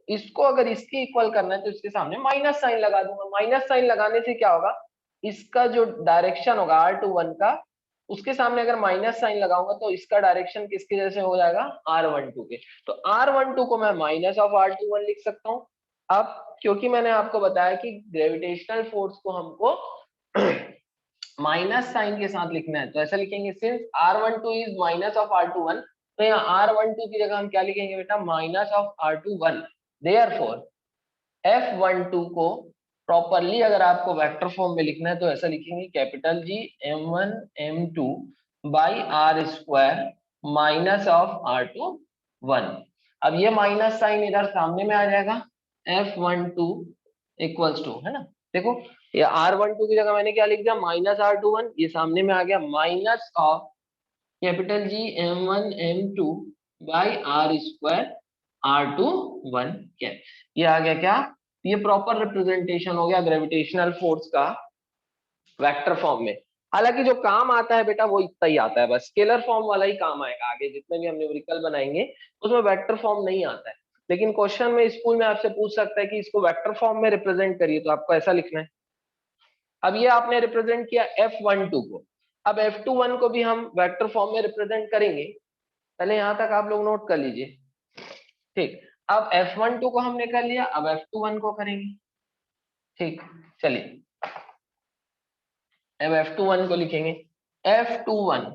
[SPEAKER 1] इसको अगर इसके इक्वल करना है तो इसके सामने माइनस साइन लगा दूंगा। माइनस साइन लगाने से क्या होगा, इसका जो डायरेक्शन होगा R21 का, उसके सामने अगर माइनस साइन लगाऊंगा तो इसका डायरेक्शन किसके जैसे हो जाएगा, R12 के। तो R12 को मैं माइनस ऑफ R21 लिख सकता हूँ। अब क्योंकि मैंने आपको बताया कि ग्रेविटेशनल फोर्स को हमको माइनस साइन के साथ लिखना है, तो ऐसा लिखेंगे, since R12 is minus of R21, तो यहाँ R12 की जगह हम क्या लिखेंगे बेटा, minus of R21। Therefore F12 को प्रॉपरली अगर आपको वेक्टर फॉर्म में लिखना है तो ऐसा लिखेंगे, capital G m1 m2 by R square minus of R21। अब ये माइनस साइन इधर सामने में आ जाएगा, F12 इक्वल्स टू, है ना। देखो ये R12 की जगह मैंने क्या लिख दिया, -R21, ये सामने में आ गया minus of capital G M1 M2 by R square R21 cap, ये आ गया क्या, ये प्रॉपर रिप्रेजेंटेशन हो गया ग्रेविटेशनल फोर्स का वेक्टर फॉर्म में। हालांकि जो काम आता है बेटा वो इतना ही आता है, बस स्केलर फॉर्म वाला ही काम आएगा, आगे जितने भी हम न्यूमेरिकल बनाएंगे उसमें वेक्टर फॉर्म नहीं आता है। लेकिन क्वेश्चन में स्कूल में आपसे पूछ सकता है कि इसको वेक्टर फॉर्म में रिप्रेजेंट करिए, तो आपको ऐसा लिखना है। अब ये आपने रिप्रेजेंट किया F12 को, अब F21 को भी हम वेक्टर फॉर्म में रिप्रेजेंट करेंगे। पहले यहां तक आप लोग नोट कर लीजिए, ठीक। अब F12 को हमने कर लिया, अब F21 को करेंगे, ठीक। चलिए अब F21 को लिखेंगे। F21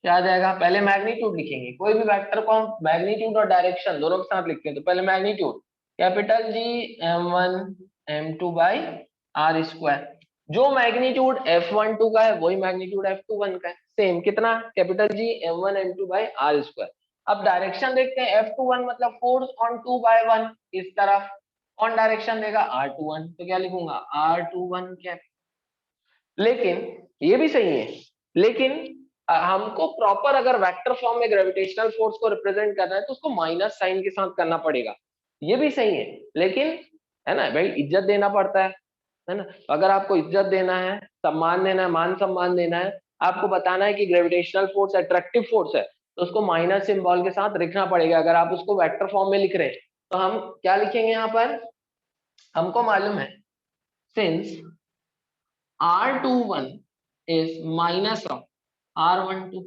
[SPEAKER 1] क्या आ जाएगा, पहले मैग्नीट्यूड लिखेंगे, कोई भी वेक्टर को हम मैग्नीट्यूड और डायरेक्शन दोनों के साथ लिखते हैं, तो पहले magnitude capital G M1 M2 by R square, जो मैग्नीट्यूड F12 का है वही मैग्नीट्यूड F21 का है, सेम कितना, capital G M1 M2 by R square. अब डायरेक्शन देखते हैं, F21 मतलब फोर्स ऑन 2 बाय 1 इस तरफ, ऑन डायरेक्शन देगा R21, तो क्या लिखूंगा R21 कैप। लेकिन ये भी सही है, लेकिन हमको प्रॉपर अगर वेक्टर फॉर्म में ग्रेविटेशनल फोर्स को रिप्रेजेंट करना है तो उसको माइनस साइन के साथ करना पड़ेगा, ये भी सही है, लेकिन है ना भाई, इज्जत देना पड़ता है ना। अगर आपको इज्जत देना है, सम्मान देना है, मान सम्मान देना है, आपको बताना है कि ग्रेविटेशनल फोर्स अट्रैक्टिव फोर्स है, तो उसको माइनस सिंबल के साथ लिखना पड़ेगा। अगर आप उसको वेक्टर फॉर्म में लिख रहे हैं तो हम क्या लिखेंगे यहाँ पर, हमको मालूम है since R21 is minus of R12,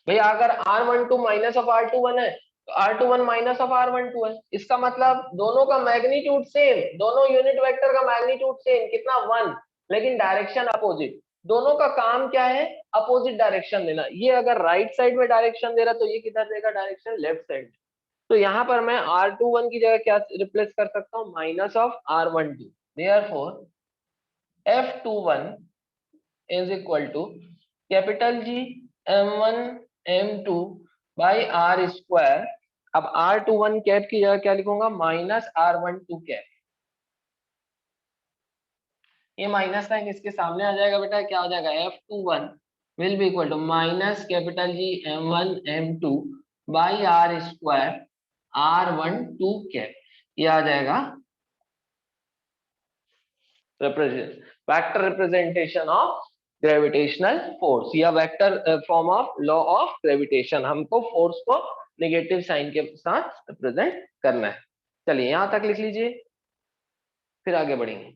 [SPEAKER 1] भैया अगर R12 माइनस ऑफ R21 है तो R21 माइनस ऑफ R12 है, इसका मतलब दोनों का मैग्नीट्यूड सेम, दोनों यूनिट वेक्टर का मैग्नीट्यूड सेम, कितना 1, लेकिन डायरेक्शन अपोजिट। दोनों का काम क्या है, अपोजिट डायरेक्शन देना। ये अगर राइट साइड में डायरेक्शन दे रहा तो ये किधर देगा डायरेक्शन, लेफ्ट साइड में। तो यहाँ पर मैं R21 की जगह क्या रिप्लेस कर सकता हूँ, minus of R12, therefore F21 is equal to capital G M1 M2 by R square. अब R21 कैप की जगह क्या लिखूंगा, माइनस R12 कैप, ये माइनस साइन इसके सामने आ जाएगा बेटा, क्या हो जाएगा F21 will be equal to minus capital G M1 M2 by R square R12 cap, ये आ जाएगा vector representation of gravitational force या vector form of law of gravitation. हमको फोर्स को नेगेटिव साइन के साथ रिप्रेजेंट करना है। चलिए यहां तक लिख लीजिए, फिर आगे बढ़ेंगे,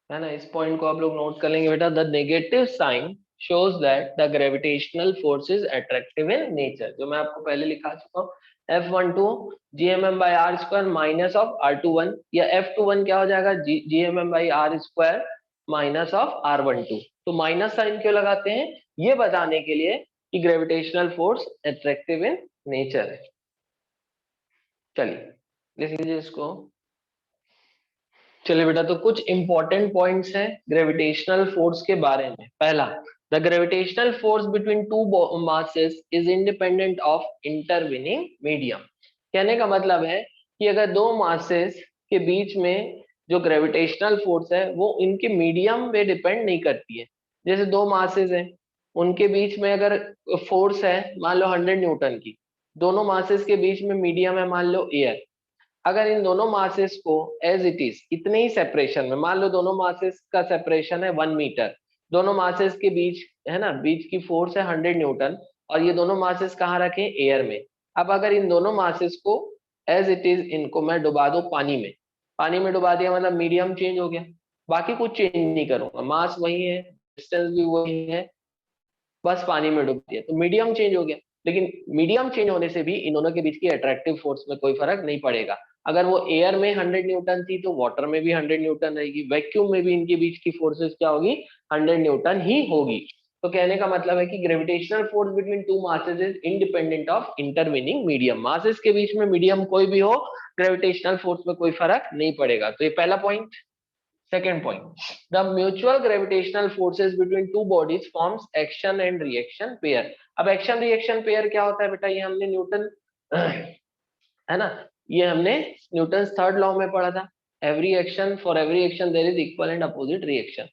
[SPEAKER 1] है ना। इस पॉइंट को आप लोग नोट कर लेंगे बेटा, the negative sign shows that the gravitational force is attractive in nature, जो मैं आपको पहले लिखा चुका हूँ, F12 GMM by R square minus of R21, या F21 क्या हो जाएगा, GMM by R square minus of R12। तो माइनस साइन क्यों लगाते हैं, ये बताने के लिए कि gravitational force attractive in nature है। चलिए लिख लीजिए इसको। चलिए बेटा, तो कुछ इंपॉर्टेंट पॉइंट्स हैं ग्रेविटेशनल फोर्स के बारे में। पहला, the gravitational force between two masses is independent of intervening medium. कहने का मतलब है कि अगर दो मासेस के बीच में जो ग्रेविटेशनल फोर्स है वो इनके मीडियम पे डिपेंड नहीं करती है। जैसे दो मासेस हैं, उनके बीच में अगर फोर्स है मान लो 100 न्यूटन की, दोनों मासेस के बीच में मीडियम है मान लो एयर, अगर इन दोनों मासेस को एज इट इज इतने ही सेपरेशन में, मान लो दोनों मासेस का सेपरेशन है 1 मीटर, दोनों मासेस के बीच है ना, बीच की फोर्स है 100 न्यूटन, और ये दोनों मासेस कहाँ रखे, एयर में। अब अगर इन दोनों मासेस को एज इट इज इनको मैं डुबा दूं पानी में, पानी में डुबा दिया मतलब मीडियम चेंज हो गया, बाकी कुछ चेंज नहीं करूंगा, मास वही है, डिस्टेंस भी वही है, बस पानी में डूब दिया तो मीडियम चेंज हो गया। लेकिन मीडियम चेंज होने से भी इन दोनों के बीच की अट्रैक्टिव फोर्स में कोई फर्क नहीं पड़ेगा। अगर वो एयर में 100 न्यूटन थी तो वाटर में भी 100 न्यूटन रहेगी, वैक्यूम में भी इनके बीच की फोर्सेस क्या होगी, 100 न्यूटन ही होगी। तो कहने का मतलब है कि gravitational force between two masses is independent of intervening medium. Masses के बीच में मीडियम कोई भी हो, ग्रेविटेशनल फोर्स में कोई फर्क नहीं पड़ेगा। तो ये पहला point. Second point, the mutual gravitational forces between two bodies forms action and reaction pair। अब action reaction pair क्या होता है बेटा, ये हमने न्यूटन है ना, ये हमने न्यूटन थर्ड लॉ में पढ़ा था, every action for every action there is equal and opposite reaction.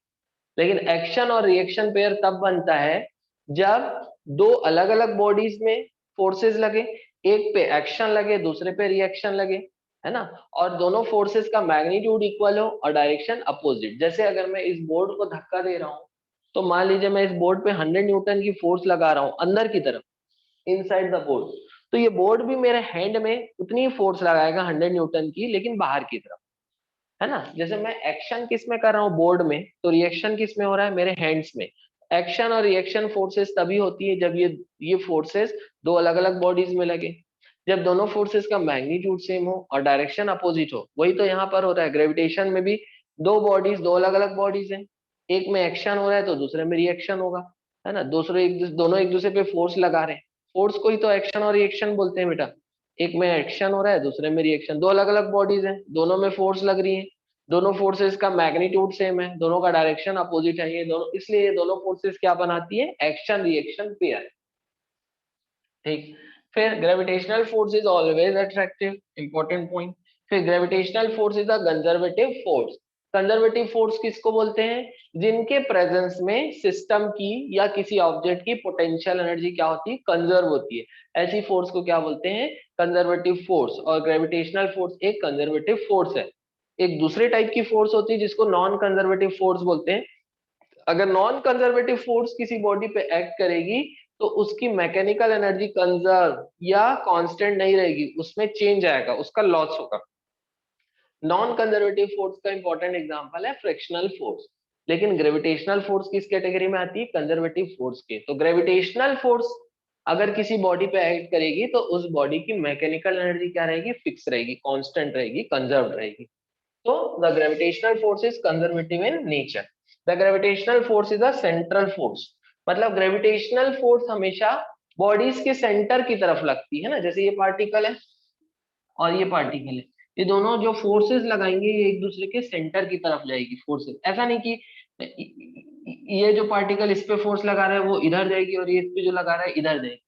[SPEAKER 1] लेकिन एक्शन और रिएक्शन पेयर तब बनता है जब दो अलग अलग बॉडीज में फोर्सेस लगे, एक पे एक्शन लगे दूसरे पे रिएक्शन लगे, है ना, और दोनों फोर्सेस का मैग्नीट्यूड इक्वल हो और डायरेक्शन अपोजिट। जैसे अगर मैं इस बोर्ड को धक्का दे रहा हूं, तो मान लीजिए मैं इस बोर्ड पे 100 न्यूटन की फोर्स लगा रहा हूं अंदर की तरफ, इनसाइड द बोर्ड, तो ये बोर्ड भी मेरे हैंड में उतनी फोर्स लगाएगा 100 न्यूटन की, लेकिन बाहर की तरफ, है ना। जैसे मैं एक्शन किस में कर रहा हूँ बोर्ड में, तो रिएक्शन किस में हो रहा है, मेरे हैंड्स में। एक्शन और रिएक्शन फोर्सेस तभी होती है जब ये फोर्सेस दो अलग अलग बॉडीज में लगे, जब दोनों फोर्सेस का मैग्नीट्यूड सेम हो और डायरेक्शन अपोजिट हो। वही तो यहाँ पर होता है, ग्रेविटेशन में भी दो बॉडीज, दो अलग अलग बॉडीज हैं, एक में एक्शन हो रहा है तो दूसरे में रिएक्शन होगा, है ना। दोनों एक दूसरे पे फोर्स लगा रहे हैं, फोर्स को ही तो एक्शन और रिएक्शन बोलते हैं बेटा। एक में एक्शन हो रहा है दूसरे में रिएक्शन, दो अलग अलग बॉडीज हैं, दोनों में फोर्स लग रही है, दोनों फोर्सेस का मैग्नीट्यूड सेम है, दोनों का डायरेक्शन अपोजिट है, ये दोनों, इसलिए ये दोनों फोर्सेस क्या बनाती है, एक्शन रिएक्शन पेयर। ठीक। फिर gravitational force is always attractive, important point. फिर gravitational force is a conservative force. Conservative force किसको बोलते हैं, जिनके प्रेजेंस में सिस्टम की या किसी ऑब्जेक्ट की पोटेंशियल एनर्जी क्या होती है, कंजर्व होती है। ऐसी फोर्स को क्या बोलते हैं, कंजर्वेटिव फोर्स। और ग्रेविटेशनल फोर्स एक कंजर्वेटिव फोर्स है। एक दूसरे टाइप की फोर्स होती है जिसको नॉन कंजर्वेटिव फोर्स बोलते हैं। अगर नॉन कंजर्वेटिव फोर्स किसी बॉडी पे एक्ट करेगी तो उसकी मैकेनिकल एनर्जी कंजर्व या कांस्टेंट नहीं रहेगी, उसमें चेंज आएगा, उसका लॉस होगा। नॉन कंजर्वेटिव फोर्स का इंपॉर्टेंट एग्जांपल है फ्रिक्शनल फोर्स। लेकिन ग्रेविटेशनल फोर्स किस कैटेगरी में आती है, कंजर्वेटिव फोर्स के। तो ग्रेविटेशनल फोर्स अगर किसी बॉडी पे एक्ट करेगी तो उस बॉडी की मैकेनिकल एनर्जी क्या रहेगी, फिक्स रहेगी, कांस्टेंट रहेगी, कंजर्व रहेगी। So the gravitational force is conservative in nature. The gravitational force is a central force. मतलब ग्रेविटेशनल फोर्स हमेशा बॉडीज के सेंटर की तरफ लगती है ना। जैसे ये पार्टिकल है और ये पार्टिकल है, ये दोनों जो फोर्सेस लगाएंगे ये एक दूसरे के सेंटर की तरफ जाएगी फोर्सेस। ऐसा नहीं कि ये जो पार्टिकल इस पे फोर्स लगा रहा है वो इधर जाएगी और ये इस पे जो लगा रहा है इधर जाएगी,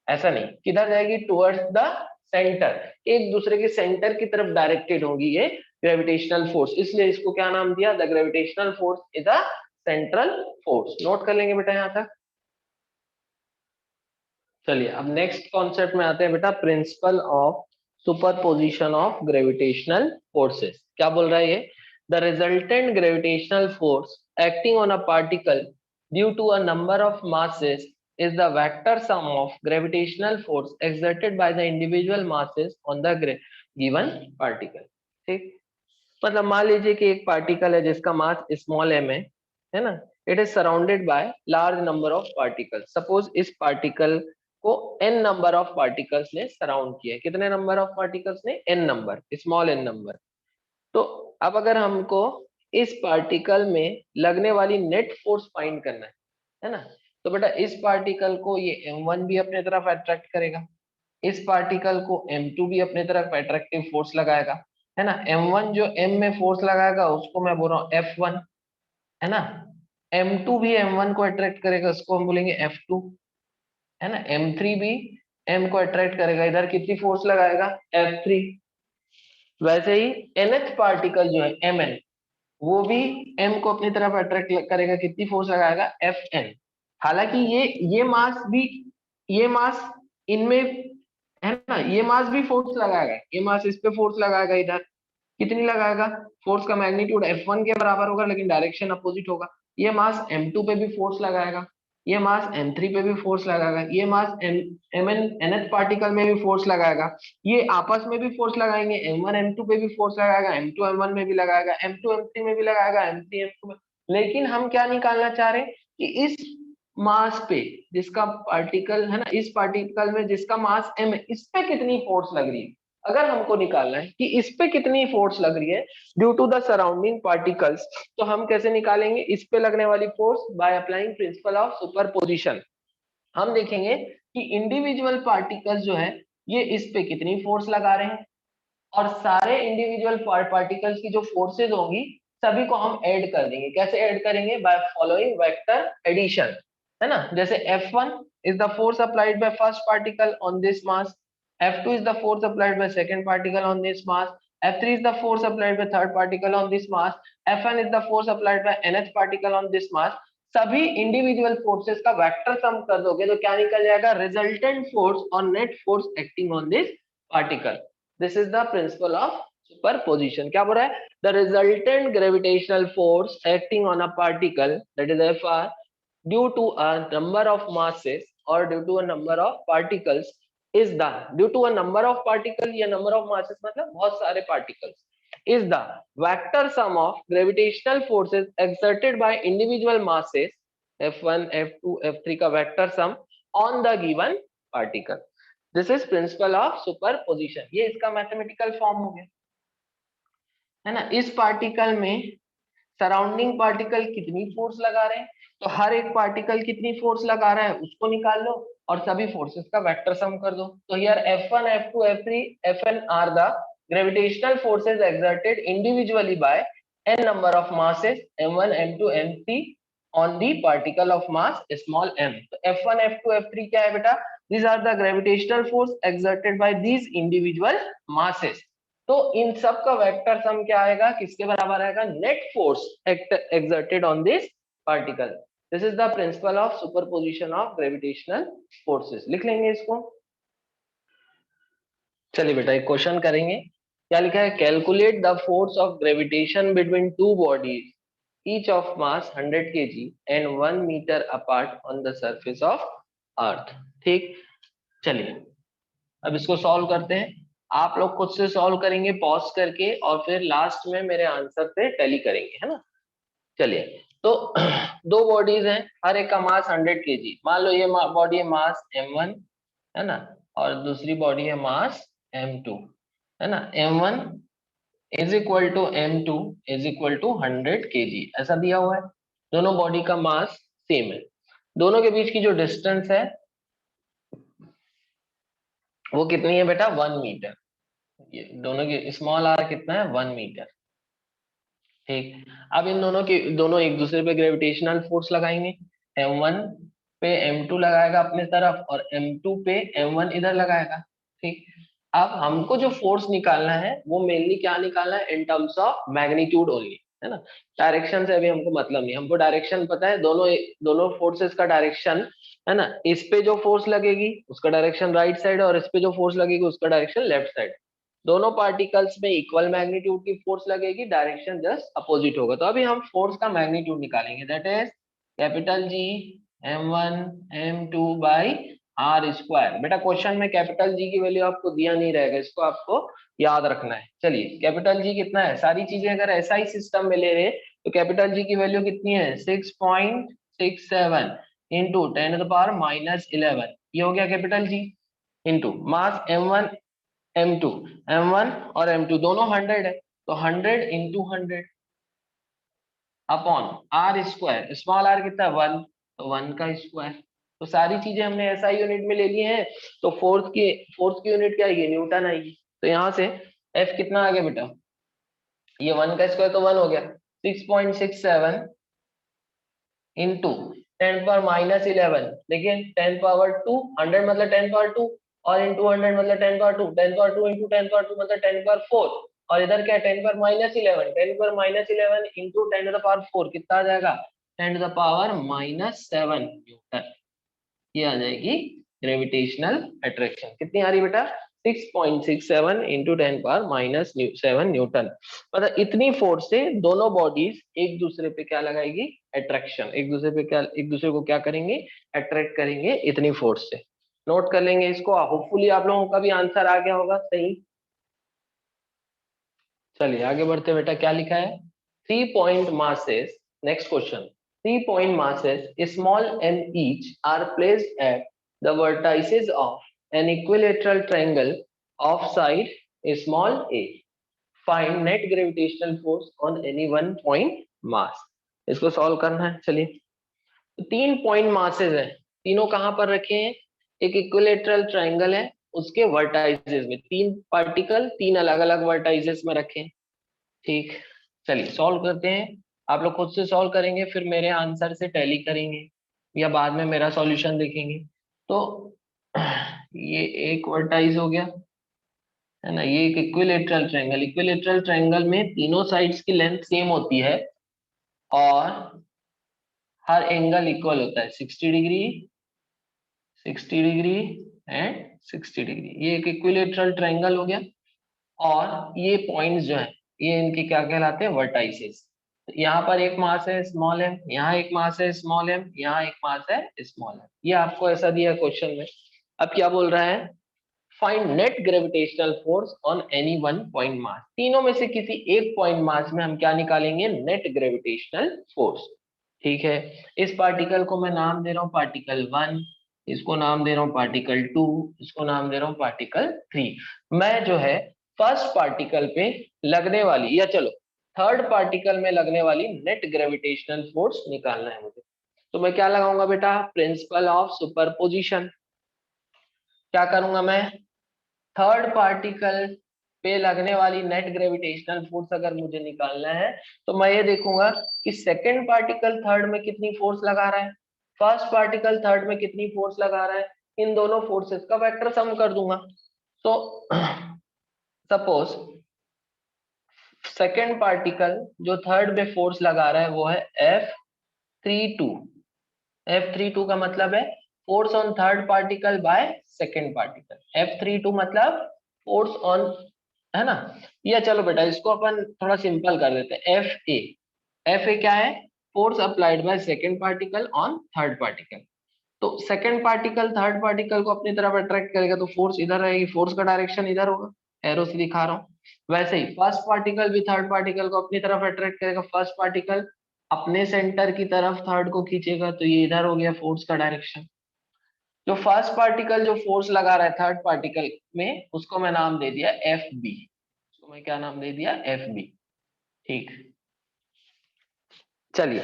[SPEAKER 1] ऐसा नहीं। किधर जाएगी, टुवर्ड्स द सेंटर, एक दूसरे के सेंटर की तरफ डायरेक्टेड होगी ये ग्रेविटेशनल फोर्स। इसलिए इसको क्या नाम दिया, the gravitational force is a central force. Note कर लेंगे बेटा यहां तक। चलिए अब नेक्स्ट कॉन्सेप्ट में आते हैं बेटा, principle of superposition of gravitational forces. क्या बोल रहा है ये, the resultant gravitational force acting on a particle due to a number of masses is the vector sum of gravitational force exerted by the individual masses on the given particle। ठीक, मतलब मान लीजिए कि एक पार्टिकल है जिसका mass small m है ना, it is surrounded by large number of particles. Suppose इस पार्टिकल को n नंबर ऑफ पार्टिकल्स ने सराउंड किया है। कितने नंबर ऑफ पार्टिकल्स ने, n number, small n number. तो अब अगर हमको इस पार्टिकल में लगने वाली नेट फोर्स फाइंड करना है ना, तो बेटा इस पार्टिकल को ये m1 भी अपने तरफ अट्रैक्ट करेगा, इस पार्टिकल को m2 भी अपने तरफ अट्रैक्टिव फोर्स लगाएगा, है ना। m1 जो m में फोर्स लगाएगा उसको मैं बोल रहा हूँ F1, है ना। m2 भी m1 को अट्रैक्ट करेगा, उसको हम बोलेंगे F2, है ना। m3 भी m को अट्रैक्ट करेगा, इधर कितनी फोर्स लगाएगा, F3। वैसे ही nth पार्टिकल जो है mn, वो भी m को अपनी तरफ अट्रैक्ट करेगा, कितनी फोर्स लगाएगा, Fn। हालांकि ये मास भी, ये मास इनमें, है ना, ये मास भी फोर्स लगाएगा, ये मास इस पे फोर्स लगाएगा, इधर कितनी लगाएगा, फोर्स का मैग्नीट्यूड F1 के बराबर होगा लेकिन डायरेक्शन अपोजिट होगा। ये मास M2 पे भी फोर्स लगाएगा, ये मास M3 पे भी फोर्स लगाएगा, ये मास Mn nth पार्टिकल में भी फोर्स लगाएगा, ये आपस में भी फोर्स लगाएंगे, M1 M2 पे भी फोर्स लगाएगा, M2 M1 में भी लगाएगा, M2 M3 में भी लगाएगा, M3 M2 में। लेकिन हम क्या निकालना चाह रहे हैं कि इस मास पे जिसका पार्टिकल है ना, इस पार्टिकल में जिसका मास m है, इस पे कितनी फोर्स लग रही है। अगर हमको निकालना है कि इस पे कितनी फोर्स लग रही है due to the surrounding particles, तो हम कैसे निकालेंगे इस पे लगने वाली force, by applying principle of superposition. हम देखेंगे कि इंडिविजुअल पार्टिकल्स जो है ये इस पे कितनी फोर्स लगा रहे हैं, और सारे इंडिविजुअल पार्टिकल्स की जो फोर्सेज होंगी सभी को हम ऐड कर देंगे। कैसे ऐड करेंगे, बाय फॉलोइंग वेक्टर एडिशन, है ना। जैसे F1 is the force applied by first particle on this mass, F2 is the force applied by second particle on this mass. F3 is the force applied by third particle on this mass. F1 is the force applied by nth particle on this mass. सभी individual forces का vector sum कर दोगे तो क्या निकल जाएगा, resultant force और net force acting on this particle. This is the principal of superposition. क्या बोल रहा है, the resultant gravitational force acting on a particle that is Fr due to a number of masses or due to a number of particles is the, due to a number of particles या number of masses मतलब बहुत सारे particles, is the vector sum of gravitational forces exerted by individual masses F1, F2, F3 का vector sum on the given particle. This is principle of superposition. ये इसका mathematical form हो गया है ना. इस पार्टिकल में सराउंडिंग पार्टिकल कितनी फोर्स लगा रहे हैं, तो हर एक पार्टिकल कितनी फोर्स लगा रहा है उसको निकाल लो और सभी फोर्सेस का वेक्टर सम कर दो. तो here F1, F2, F3, Fn are the gravitational forces exerted individually by n number of masses m1, m2, m3 on the particle of mass small m. तो F1, F2, F3 क्या है बेटा, these are the gravitational force exerted by these individual masses. तो इन सब का vector sum क्या आएगा, किसके बराबर आएगा, net force exerted on this particle. This is the principal of superposition of gravitational forces. लिख लेंगे इसको. चलिए बेटा एक क्वेश्चन करेंगे. क्या लिखा है, calculate the force of gravitation between two bodies each of mass 100 kg and 1 metre apart on the surface of earth. ठीक, चलिए अब इसको सॉल्व करते हैं. आप लोग खुद से सॉल्व करेंगे पॉज करके और फिर लास्ट में मेरे आंसर से टैली करेंगे, है ना. चलिए तो दो बॉडीज हैं, हर एक का मास 100 kg. मान लो ये बॉडी है मास m1 है ना, और दूसरी बॉडी है मास m2 है ना. m1 is equal to m2 is equal to 100 kg ऐसा दिया हुआ है. दोनों बॉडी का मास सेम है. दोनों के बीच की जो डिस्टेंस है वो कितनी है बेटा, 1 मीटर. ये दोनों की स्मॉल आर कितना है, 1 मीटर. ठीक, अब इन दोनों की दोनों एक दूसरे पे ग्रेविटेशनल फोर्स लगाएंगे. m1 पे m2 लगाएगा अपने तरफ और m2 पे m1 इधर लगाएगा. ठीक, अब हमको जो फोर्स निकालना है वो मेनली क्या निकालना है, in terms of magnitude only, है ना. डायरेक्शन से अभी हमको मतलब नहीं, हमको डायरेक्शन पता है, दोनों दोनों फोर्सेस का डायरेक्शन है ना. इस पे जो फोर्स लगेगी उसका डायरेक्शन राइट साइड और इस पे जो फोर्स लगेगी उसका डायरेक्शन लेफ्ट साइड. दोनों पार्टिकल्स में इक्वल मैग्नीट्यूड की फोर्स लगेगी, डायरेक्शन जस्ट अपोजिट होगा. तो अभी हम फोर्स का मैग्नीट्यूड निकालेंगे, that is capital G m1 m2 by R square. बेटा क्वेश्चन में कैपिटल जी की वैल्यू आपको दिया नहीं रहेगा, इसको आपको याद रखना है. चलिए कैपिटल जी कितना है, सारी चीजें अगर ऐसा ही सिस्टम में ले रहे तो कैपिटल जी की वैल्यू कितनी है, 6.67 इंटू 10⁻⁻11. ये हो गया capital G. Into mass m1 m2, m1 और m2 दोनों 100 है तो 100 into 100 upon R square. Small R कितना है, 1, तो 1 का स्क्वायर. तो सारी चीजें हमने ऐसा यूनिट में ले ली हैं. तो फोर्स की यूनिट क्या आएगी, न्यूटन आएगी. तो यहाँ से F कितना आ गया बेटा, ये 1 का स्क्वायर तो 1 हो गया, 6.67 इंटू 10⁻⁻11. देखिए 10⁻2, 100 मतलब 10⁻2 और इंटू 100 मतलब 10⁻2, 10⁻2 इंटू 10⁻2 मतलब 10⁻4 और इधर क्या है 10⁻11, 10⁻11 इंटू 10⁻4 कितना आ जाएगा, 10⁻⁻7 न्यूटन. ये आ जाएगी ग्रेविटेशनल अट्रैक्शन. कितनी आ रही बेटा, 6.67 इंटू 10⁻⁻7 न्यूटन. मतलब इतनी फोर्स से दोनों बॉडीज एक दूसरे पे क्या लगाएगी, अट्रैक्शन. एक दूसरे को क्या करेंगे, अट्रैक्ट करेंगे इतनी फोर्स से. नोट कर लेंगे इसको. होपफुली आप लोगों का भी आंसर आ गया होगा सही. चलिए आगे बढ़ते बेटा. क्या लिखा है, 3 point masses. Next question. 3 point masses small m each are placed at the vertices of an equilateral triangle of side small a. Find net gravitational force on any one point mass. इसको solve करना है. चलिए तो 3 point masses है, तीनों कहां पर रखे हैं, एक इक्विलेटरल ट्रायंगल है उसके वर्टाइसेस में 3 पार्टिकल 3 अलग अलग वर्टाइसेस में रखे. ठीक, चलिए सॉल्व करते हैं. आप लोग खुद से सॉल्व करेंगे फिर मेरे आंसर से टैली करेंगे या बाद में मेरा सॉल्यूशन देखेंगे. तो ये एक वर्टाइस हो गया, है ना। ये एक इक्विलेटरल ट्रायंगल, इक्विलेटरल ट्रायंगल में तीनों साइड्स की लेंथ सेम होती है और हर एंगल इक्वल होता है, 60 डिग्री, 60 डिग्री एंड 60 डिग्री। ये एक इक्विलेटरल ट्रायंगल हो गया। और ये पॉइंट्स जो है ये इनके क्या कहलाते हैं, वर्टाइसेस। यहाँ पर एक मास है स्मॉल एम, यहाँ एक मास है स्मॉल एम, यहाँ एक मास है स्मॉल एम। ये आपको ऐसा दिया क्वेश्चन में। अब क्या बोल रहा है, find net gravitational force on any one point mass. तीनों में से किसी एक पॉइंट मास में हम क्या निकालेंगे, नेट ग्रेविटेशनल फोर्स। ठीक है, इस पार्टिकल को मैं नाम दे रहा हूँ पार्टिकल 1, इसको नाम दे रहा हूँ पार्टिकल 2, इसको नाम दे रहा हूँ पार्टिकल 3। मैं जो है फर्स्ट पार्टिकल पे लगने वाली, या चलो थर्ड पार्टिकल में लगने वाली नेट ग्रेविटेशनल फोर्स निकालना है मुझे। तो मैं क्या लगाऊंगा बेटा, प्रिंसिपल ऑफ सुपरपोजिशन। क्या करूंगा मैं, थर्ड पार्टिकल पे लगने वाली नेट ग्रेविटेशनल फोर्स अगर मुझे निकालना है तो मैं ये देखूंगा कि सेकंड पार्टिकल थर्ड में कितनी फोर्स लगा रहा है, फर्स्ट पार्टिकल थर्ड में कितनी फोर्स लगा रहा है, इन दोनों फोर्सेस का वेक्टर सम कर दूंगा। तो सपोज सेकंड पार्टिकल जो थर्ड में फोर्स लगा रहा है वो है F32। F32 का मतलब है force on third particle by second particle. F32 मतलब फोर्स ऑन, है ना। या चलो बेटा इसको अपन थोड़ा सिंपल कर देते हैं, Fa क्या है, force applied by second particle on third particle. तो सेकंड पार्टिकल थर्ड पार्टिकल को अपनी तरफ अट्रैक्ट करेगा तो फोर्स इधर रहेगी, फोर्स का डायरेक्शन इधर होगा, एरो से दिखा रहा हूँ। वैसे ही फर्स्ट पार्टिकल भी थर्ड पार्टिकल को अपनी तरफ अट्रैक्ट करेगा, फर्स्ट पार्टिकल अपने सेंटर की तरफ थर्ड को खींचेगा तो ये इधर हो गया फोर्स का डायरेक्शन। जो फर्स्ट पार्टिकल जो फोर्स लगा रहा है थर्ड पार्टिकल में उसको मैं नाम दे दिया एफ बी, उसको मैं क्या नाम दे दिया, एफ बी। ठीक, चलिए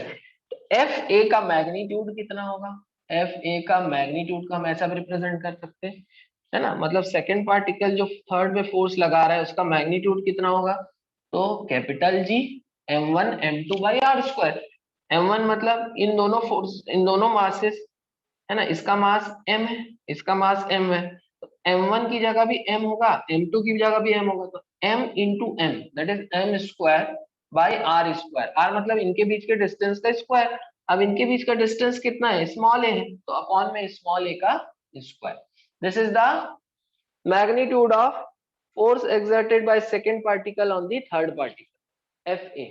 [SPEAKER 1] एफ ए का मैग्नीट्यूड कितना होगा, एफ ए का मैग्नीट्यूड का हम ऐसा भी रिप्रेजेंट कर सकते हैं, है ना। मतलब सेकंड पार्टिकल जो थर्ड में फोर्स लगा रहा है उसका मैग्नीट्यूड कितना होगा, तो capital G m1 m2 by R square. m1 मतलब इन दोनों फोर्स, इन दोनों मासेस, है ना, इसका मास m है, इसका मास m है, तो m1 की जगह भी m होगा, m2 की जगह भी m होगा, तो m into M that is m square by R square. R मतलब इनके बीच के डिस्टेंस का स्क्वायर। अब इनके बीच का डिस्टेंस कितना है, स्मॉल ए है, तो अपॉन में स्मॉल ए का square. This is the magnitude of force exerted by second particle on the third particle, Fa।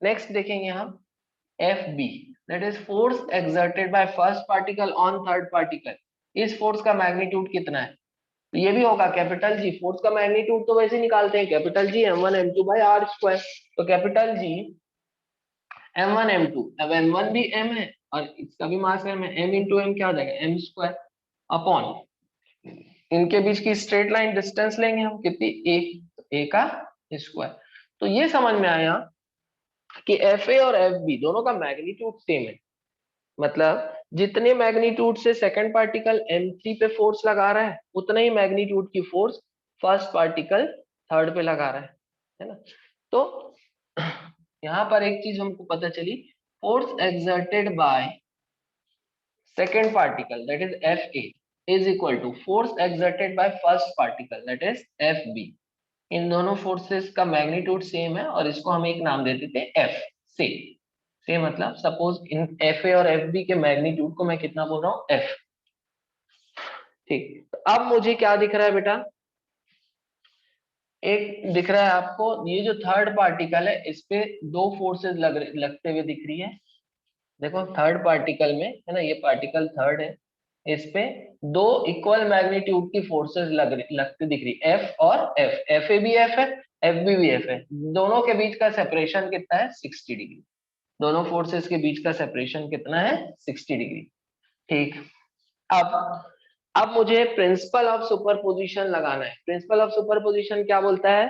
[SPEAKER 1] Next देखेंगे हम Fb, that is force exerted by first particle on third particle। इस force का magnitude कितना है, तो ये भी होगा कैपिटल जी, फोर्स का मैग्नीट्यूड तो वैसे निकालते हैं capital G m1 m2 by R square. तो कैपिटल जी m1 m2, अब m1 भी m है और इसका भी मास m है, m इंटू एम क्या हो जाएगा, m स्क्वायर अपॉन इनके बीच की स्ट्रेट लाइन डिस्टेंस लेंगे हम कितनी, a, a का स्क्वायर। तो ये समझ में आया कि Fa और Fb दोनों का मैग्नीट्यूड सेम है। मतलब जितने मैग्नीट्यूड से सेकंड पार्टिकल m3 पे फोर्स लगा रहा है उतना ही मैग्नीट्यूड की फोर्स फर्स्ट पार्टिकल थर्ड पे लगा रहा है ना। तो यहाँ पर एक चीज हमको पता चली, force exerted by second particle that is Fa is equal to force exerted by first particle that is Fb। इन दोनों फोर्सेस का मैग्नीट्यूड सेम है और इसको हम एक नाम दे देते हैं F से मतलब सपोज इन Fa और Fb के मैग्नीट्यूड को मैं कितना बोल रहा हूँ, F। ठीक, तो अब मुझे क्या दिख रहा है बेटा, एक दिख रहा है आपको ये जो थर्ड पार्टिकल है इस पे दो फोर्सेस लगते हुए दिख रही है। देखो थर्ड पार्टिकल में, है ना, ये पार्टिकल थर्ड है, इस पे दो इक्वल मैग्नीट्यूड की फोर्सेस लगती दिख रही, F और F। Fa भी F है, Fb भी F है, दोनों के बीच का सेपरेशन कितना है, 60 डिग्री। दोनों फोर्सेस के बीच का सेपरेशन कितना है, 60 डिग्री। ठीक, अब मुझे प्रिंसिपल ऑफ सुपरपोजिशन लगाना है। प्रिंसिपल ऑफ सुपरपोजिशन क्या बोलता है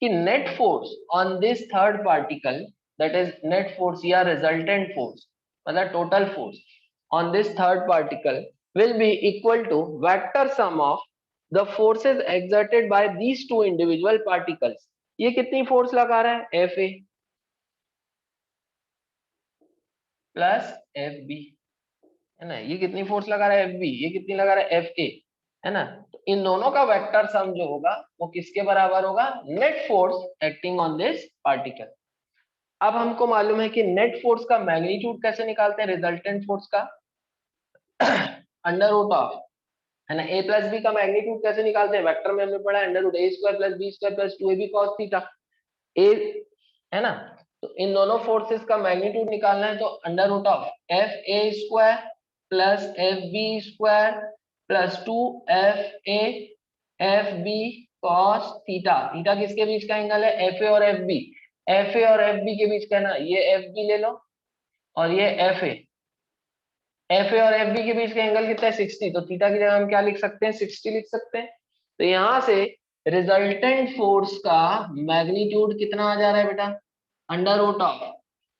[SPEAKER 1] कि net force on this third particle that is net force या रिजल्टेंट फोर्स मतलब total force on this third particle will be equal to vector sum of the forces exerted by these two individual particles। ये कितनी force लगा रहा है, Fa plus Fb, है ना, ये कितनी फोर्स लगा रहा है Fb, ये कितनी लगा रहा है Fa। है ना। तो इन दोनों का वेक्टर सम जो होगा वो किसके बराबर होगा, net force acting on this particle. अब हमको मालूम है कि नेट फोर्स का मैग्नीट्यूड कैसे निकालते हैं, रिजल्टेंट फोर्स का अंडर रूट ऑफ, है ना, ए प्लस बी का मैग्नीट्यूड कैसे निकालते हैं, वेक्टर में हमने पढ़ा under root A square plus B square plus 2ab cos theta A, है ना। तो इन दोनों फोर्सेस का मैग्नीट्यूड निकालना है तो under root of F A square plus F B square plus 2fa F B cos theta. Theta किसके बीच का एंगल है, एफ ए और एफ बी, एफ ए और एफ बी के बीच का है ना, ये एफ बी ले लो और ये एफ ए और एफ बी के बीच का एंगल कितना है 60, तो थीटा की जगह हम क्या लिख सकते हैं 60 लिख सकते हैं। तो यहां से रिजल्टेंट फोर्स का मैग्नीट्यूड कितना आ जा रहा है बेटा, under root of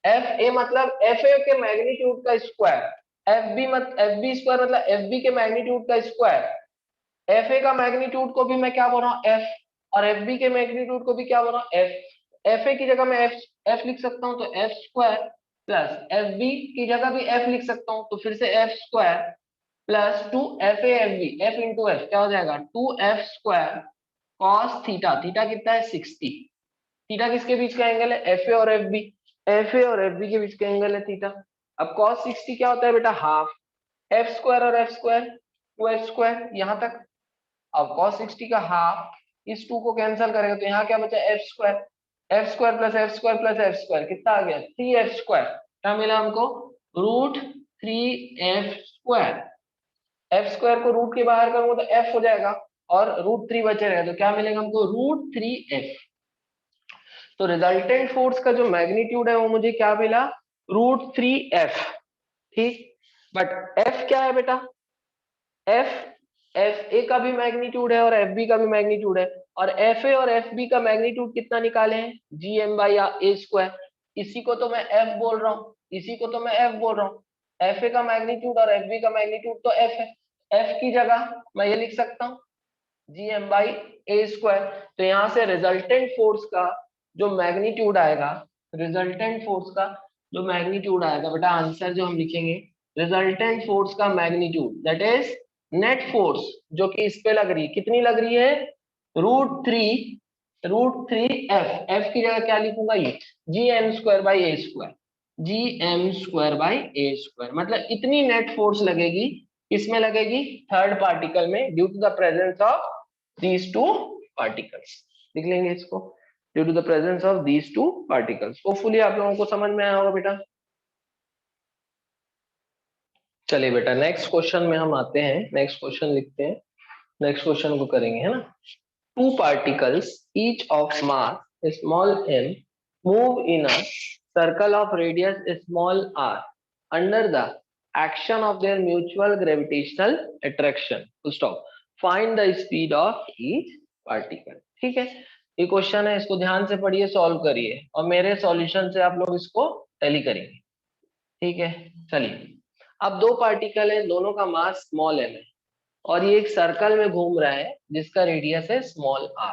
[SPEAKER 1] F A मतलब एफ ए के मैग्नीट्यूड का स्क्वायर, एफ बी स्क्वायर मतलब एफ बी के मैग्नीट्यूड का स्क्वायर, एफ ए का मैग्नीट्यूड को भी मैं क्या बोल रहा हूँ एफ, और एफ बी के मैग्नीट्यूड को भी क्या बोल रहा हूँ एफ। एफ ए की जगह मैं एफ लिख सकता हूँ तो F square plus F B की जगह भी एफ लिख सकता हूँ तो फिर से F square plus 2fa F B, F into F क्या हो जाएगा 2f square cos theta. Theta कितना है 60, थीटा किसके बीच का एंगल है, एफ ए और एफ बी, एफ ए और एफ बी के बीच का एंगल है थीटा। अब कॉस 60 क्या होता है बेटा हाफ, एफ स्क्वायर और एफ स्क्वायर 2f स्क्वायर यहाँ तक। अब cos 60 का हाफ इस 2 को कैंसिल करेगा तो यहाँ क्या बचा F square plus F square plus F square कितना आ गया 3f स्क्वायर, क्या मिला हमको root 3f square. F square को रूट के बाहर करूंगा तो एफ हो जाएगा और रूट 3 बचे रहेगा तो क्या मिलेगा हमको रूट 3f। तो रिजल्टेंट फोर्स का जो मैग्नीट्यूड है वो मुझे क्या मिला रूट 3f, ठीक। बट f क्या है बेटा, एफ ए का भी मैग्नीट्यूड है और एफ बी का भी मैग्नीट्यूड है, और एफ ए और एफ बी का मैग्नीट्यूड कितना निकाले हैं G M by A square. इसी को तो मैं एफ बोल रहा हूँ, इसी को तो मैं एफ बोल रहा हूँ। एफ ए का मैग्नीट्यूड और एफ बी का मैग्नीट्यूड तो एफ है, एफ की जगह मैं ये लिख सकता हूँ G M by A square. तो यहाँ से रिजल्टेंट फोर्स का जो मैग्नीट्यूड आएगा, रिजल्टेंट फोर्स का जो मैग्नीट्यूड आएगा बेटा, आंसर जो हम लिखेंगे रिजल्टेंट फोर्स का magnitude that is net force जो कि इस पे लग रही है, कितनी लग रही है रूट थ्री एफ की जगह क्या लिखूंगा ये G M square by A square, G M square by A square, मतलब इतनी नेट फोर्स लगेगी, इसमें लगेगी थर्ड पार्टिकल में due to the presence of these two particles. लिख लेंगे इसको due to the presence of these two particles. Hopefully आप लोगों को समझ में आया होगा बेटा। चलिए बेटा नेक्स्ट क्वेश्चन में हम आते हैं, नेक्स्ट क्वेश्चन लिखते हैं, नेक्स्ट क्वेश्चन को करेंगे, है ना। Two particles each of mass small m move in a circle of radius small r under the action of their mutual gravitational attraction. Full stop. Find the speed of each particle. ठीक है, ये question है, इसको ध्यान से पढ़िए, solve करिए और मेरे सॉल्यूशन से आप लोग इसको टैली करेंगे, ठीक है। चलिए, अब दो पार्टिकल है, दोनों का मास स्मॉल m है और ये एक सर्कल में घूम रहा है जिसका रेडियस है स्मॉल r,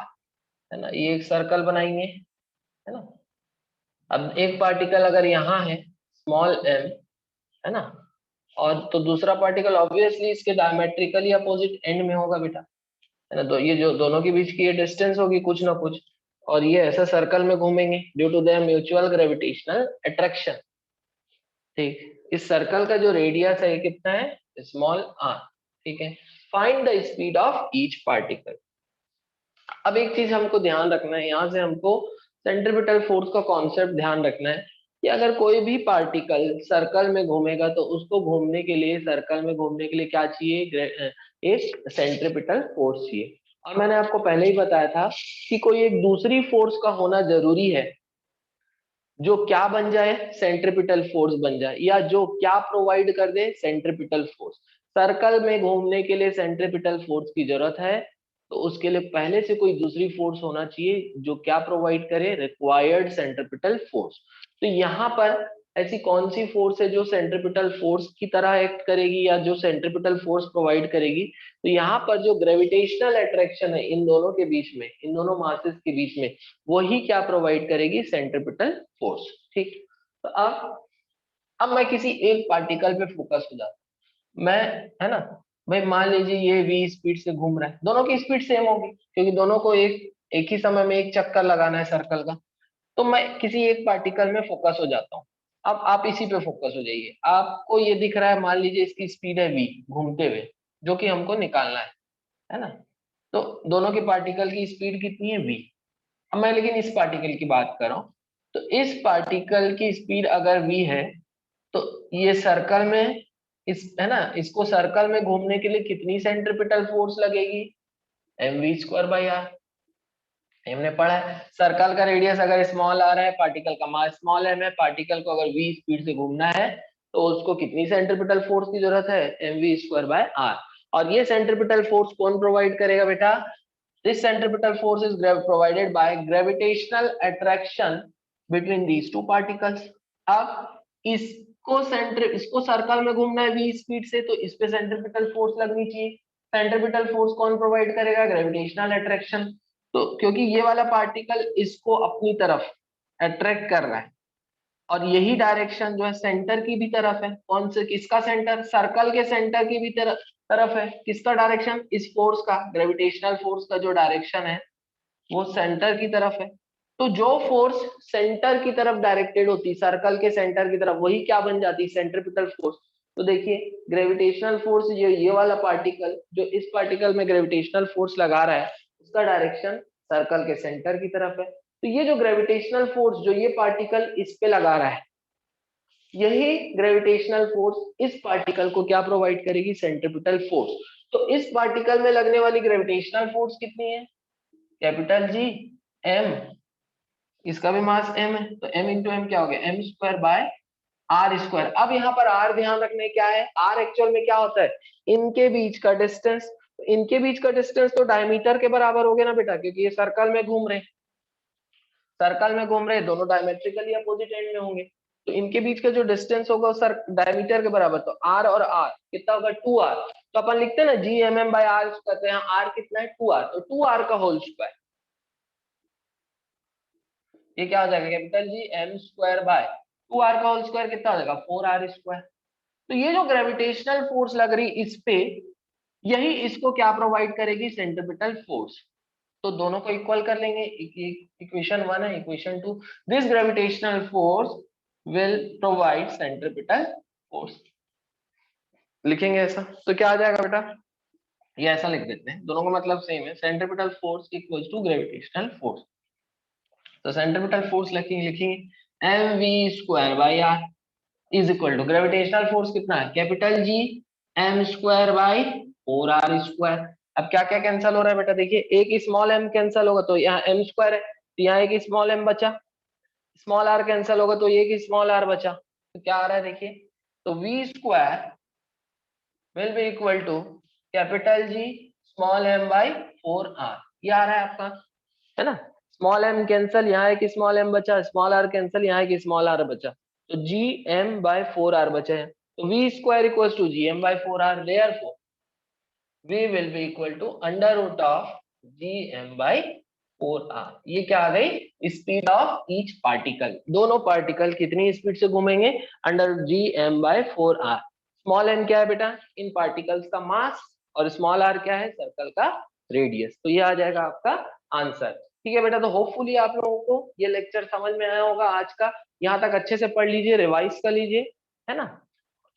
[SPEAKER 1] है ना। ये एक सर्कल बनाएंगे, है ना। अब एक पार्टिकल अगर यहाँ है स्मॉल m, है ना, और तो दूसरा पार्टिकल ऑब्वियसली इसके डायमेट्रिकली अपोजिट एंड में होगा बेटा, है ना। तो ये जो दोनों के बीच की ये डिस्टेंस होगी कुछ ना कुछ, और ये ऐसा सर्कल में घूमेंगे due to their mutual gravitational attraction, ठीक। इस सर्कल का जो रेडियस है ये कितना है स्मॉल r, ठीक है। Find the speed of each particle. अब एक चीज हमको ध्यान रखना है, यहाँ से हमको सेंट्रीपिटल फोर्स का कॉन्सेप्ट ध्यान रखना है कि अगर कोई भी पार्टिकल सर्कल में घूमेगा तो उसको घूमने के लिए, सर्कल में घूमने के लिए क्या चाहिए, एक सेंट्रीपिटल फोर्स चाहिए। और मैंने आपको पहले ही बताया था कि कोई एक दूसरी फोर्स का होना जरूरी है जो क्या बन जाए, सेंट्रीपिटल फोर्स बन जाए, या जो क्या प्रोवाइड कर दे, सेंट्रीपिटल फोर्स। सर्कल में घूमने के लिए सेंट्रीपिटल फोर्स की जरूरत है तो उसके लिए पहले से कोई दूसरी फोर्स होना चाहिए जो क्या प्रोवाइड करे, रिक्वायर्ड सेंट्रीपिटल फोर्स। तो यहाँ पर ऐसी कौन सी फोर्स है जो सेंट्रीपिटल फोर्स की तरह एक्ट करेगी या जो सेंट्रीपिटल फोर्स प्रोवाइड करेगी, तो यहाँ पर जो ग्रेविटेशनल अट्रैक्शन है इन दोनों के बीच में, इन दोनों मासेस के बीच में, वही क्या प्रोवाइड करेगी, सेंट्रीपिटल फोर्स, ठीक। तो अब मैं किसी एक पार्टिकल पे फोकस हो जाता, मैं, है ना, भाई मान लीजिए ये v स्पीड से घूम रहा है, दोनों की स्पीड सेम होगी क्योंकि दोनों को एक ही समय में एक चक्कर लगाना है सर्कल का। तो मैं किसी एक पार्टिकल में फोकस हो जाता हूँ। अब आप इसी पे फोकस हो जाइए। आपको ये दिख रहा है, मान लीजिए इसकी स्पीड है v घूमते हुए, जो कि हमको निकालना है ना। तो दोनों के पार्टिकल की स्पीड कितनी है v। अब मैं लेकिन इस पार्टिकल की बात कर रहा हूँ। तो इस पार्टिकल की स्पीड अगर v है, तो ये सर्कल में, इस है ना, इसको सर्कल में घूमने के लिए कितनी सेंट्रीपिटल फोर्स लगेगी, mv²/r। हमने पढ़ा है सर्कल का रेडियस अगर स्मॉल आर है, पार्टिकल का मास स्मॉल एम है, पार्टिकल को अगर v स्पीड से घूमना है तो उसको कितनी सेंट्रीपिटल फोर्स की जरूरत है, mv²/r। और ये सेंट्रीपिटल फोर्स कौन प्रोवाइड करेगा बेटा, this centripetal force is provided by gravitational attraction between these two particles. अब इसको सर्कल में घूमना है v स्पीड से, तो इस पे सेंट्रीपिटल फोर्स लगनी चाहिए। सेंट्रीपिटल फोर्स कौन प्रोवाइड करेगा, ग्रेविटेशनल अट्रैक्शन। तो क्योंकि ये वाला पार्टिकल इसको अपनी तरफ अट्रैक्ट कर रहा है, और यही डायरेक्शन जो है सेंटर की भी तरफ है। कौन से, किसका सेंटर, सर्कल के सेंटर की भी तरफ है। किसका डायरेक्शन, इस फोर्स का, ग्रेविटेशनल फोर्स का जो डायरेक्शन है वो सेंटर की तरफ है। तो जो फोर्स सेंटर की तरफ डायरेक्टेड होती, सर्कल के सेंटर की तरफ, वही क्या बन जाती, सेंट्रीपिटल फोर्स। तो देखिए ग्रेविटेशनल फोर्स, ये वाला पार्टिकल जो इस पार्टिकल में ग्रेविटेशनल फोर्स लगा रहा है, उसका डायरेक्शन सर्कल के सेंटर की तरफ है। तो ये जो ग्रेविटेशनल फोर्स जो ये पार्टिकल इस पे लगा रहा है, यही ग्रेविटेशनल फोर्स इस पार्टिकल को क्या प्रोवाइड करेगी, सेंट्रीपिटल फोर्स। तो इस पार्टिकल में लगने वाली ग्रेविटेशनल फोर्स कितनी है, कैपिटल जी m, इसका भी मास m है, तो m इंटू एम क्या हो गया, m²/r²। अब यहाँ पर r ध्यान रखने क्या है, r एक्चुअल में क्या होता है, इनके बीच का डिस्टेंस। इनके बीच का डिस्टेंस तो डायमीटर के बराबर हो गया ना बेटा, क्योंकि ये सर्कल में घूम रहे हैं, सर्कल में घूम रहे हैं, दोनों डायमेट्रिकली अपोजिट एंड में होंगे। तो इनके बीच का जो डिस्टेंस होगा सर डायमीटर के बराबर, तो r और r कितना होगा, 2r। तो अपन लिखते हैं ना gmm/r कहते हैं, r कितना है 2r, तो 2r का होल स्क्वायर, ये क्या हो जाएगा कैपिटल जी m²/2r का होल स्क्वायर कितना हो जाएगा 4r²। तो ये जो ग्रेविटेशनल फोर्स लग रही इस पे, यही इसको क्या प्रोवाइड करेगी, सेंट्रीपिटल फोर्स। तो दोनों को इक्वल कर लेंगे, इक्वेशन 1 है, equation 2, this gravitational force will provide centripetal force. लिखेंगे ऐसा, तो क्या आ जाएगा बेटा, ये ऐसा लिख देते हैं, दोनों का मतलब सेम है, centripetal force equals to gravitational force. तो सेंट्रीपिटल फोर्स लिखेंगे mv²/r is equal to gravitational force कितना है, कैपिटल जी m²/4r²। अब क्या क्या कैंसिल हो रहा है बेटा, देखिए एक स्मॉल m कैंसिल होगा तो यहाँ m² है, तो यहाँ एक स्मॉल m बचा, स्मॉल r कैंसिल होगा तो एक स्मॉल r बचा। तो क्या आ रहा है देखिए, तो v² will be equal to capital G small m/4r, ये आ रहा है आपका, है ना। स्मॉल m कैंसिल, यहाँ एक स्मॉल m बचा, स्मॉल r कैंसिल, यहाँ एक स्मॉल r बचा, तो gm/4r बचे हैं। तो v² equals to gm/4r, therefore v will be equal to √of gm/4r। ये क्या आ गई, स्पीड ऑफ ईच पार्टिकल, दोनों पार्टिकल कितनी स्पीड से घूमेंगे, √gm/4r। स्मॉल m क्या है बेटा, इन पार्टिकल्स का मास, और स्मॉल r क्या है, सर्कल का रेडियस। तो ये आ जाएगा आपका आंसर। ठीक है बेटा, तो होपफुली आप लोगों को ये लेक्चर समझ में आया होगा आज का। यहाँ तक अच्छे से पढ़ लीजिए, रिवाइज कर लीजिए, है ना।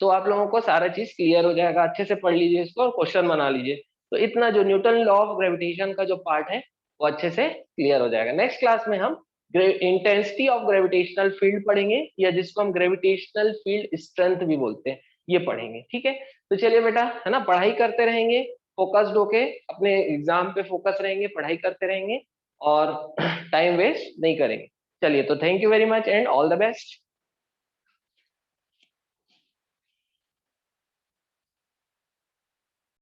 [SPEAKER 1] तो आप लोगों को सारा चीज क्लियर हो जाएगा, अच्छे से पढ़ लीजिए इसको और क्वेश्चन बना लीजिए। तो इतना जो न्यूटन लॉ ऑफ ग्रेविटेशन का जो पार्ट है वो अच्छे से क्लियर हो जाएगा। नेक्स्ट क्लास में हम इंटेंसिटी ऑफ ग्रेविटेशनल फील्ड पढ़ेंगे, या जिसको हम ग्रेविटेशनल फील्ड स्ट्रेंथ भी बोलते हैं, ये पढ़ेंगे। ठीक है, तो चलिए बेटा, है ना, पढ़ाई करते रहेंगे, फोकस्ड होके अपने एग्जाम पे फोकस रहेंगे, पढ़ाई करते रहेंगे और टाइम वेस्ट नहीं करेंगे। चलिए, तो thank you very much and all the best.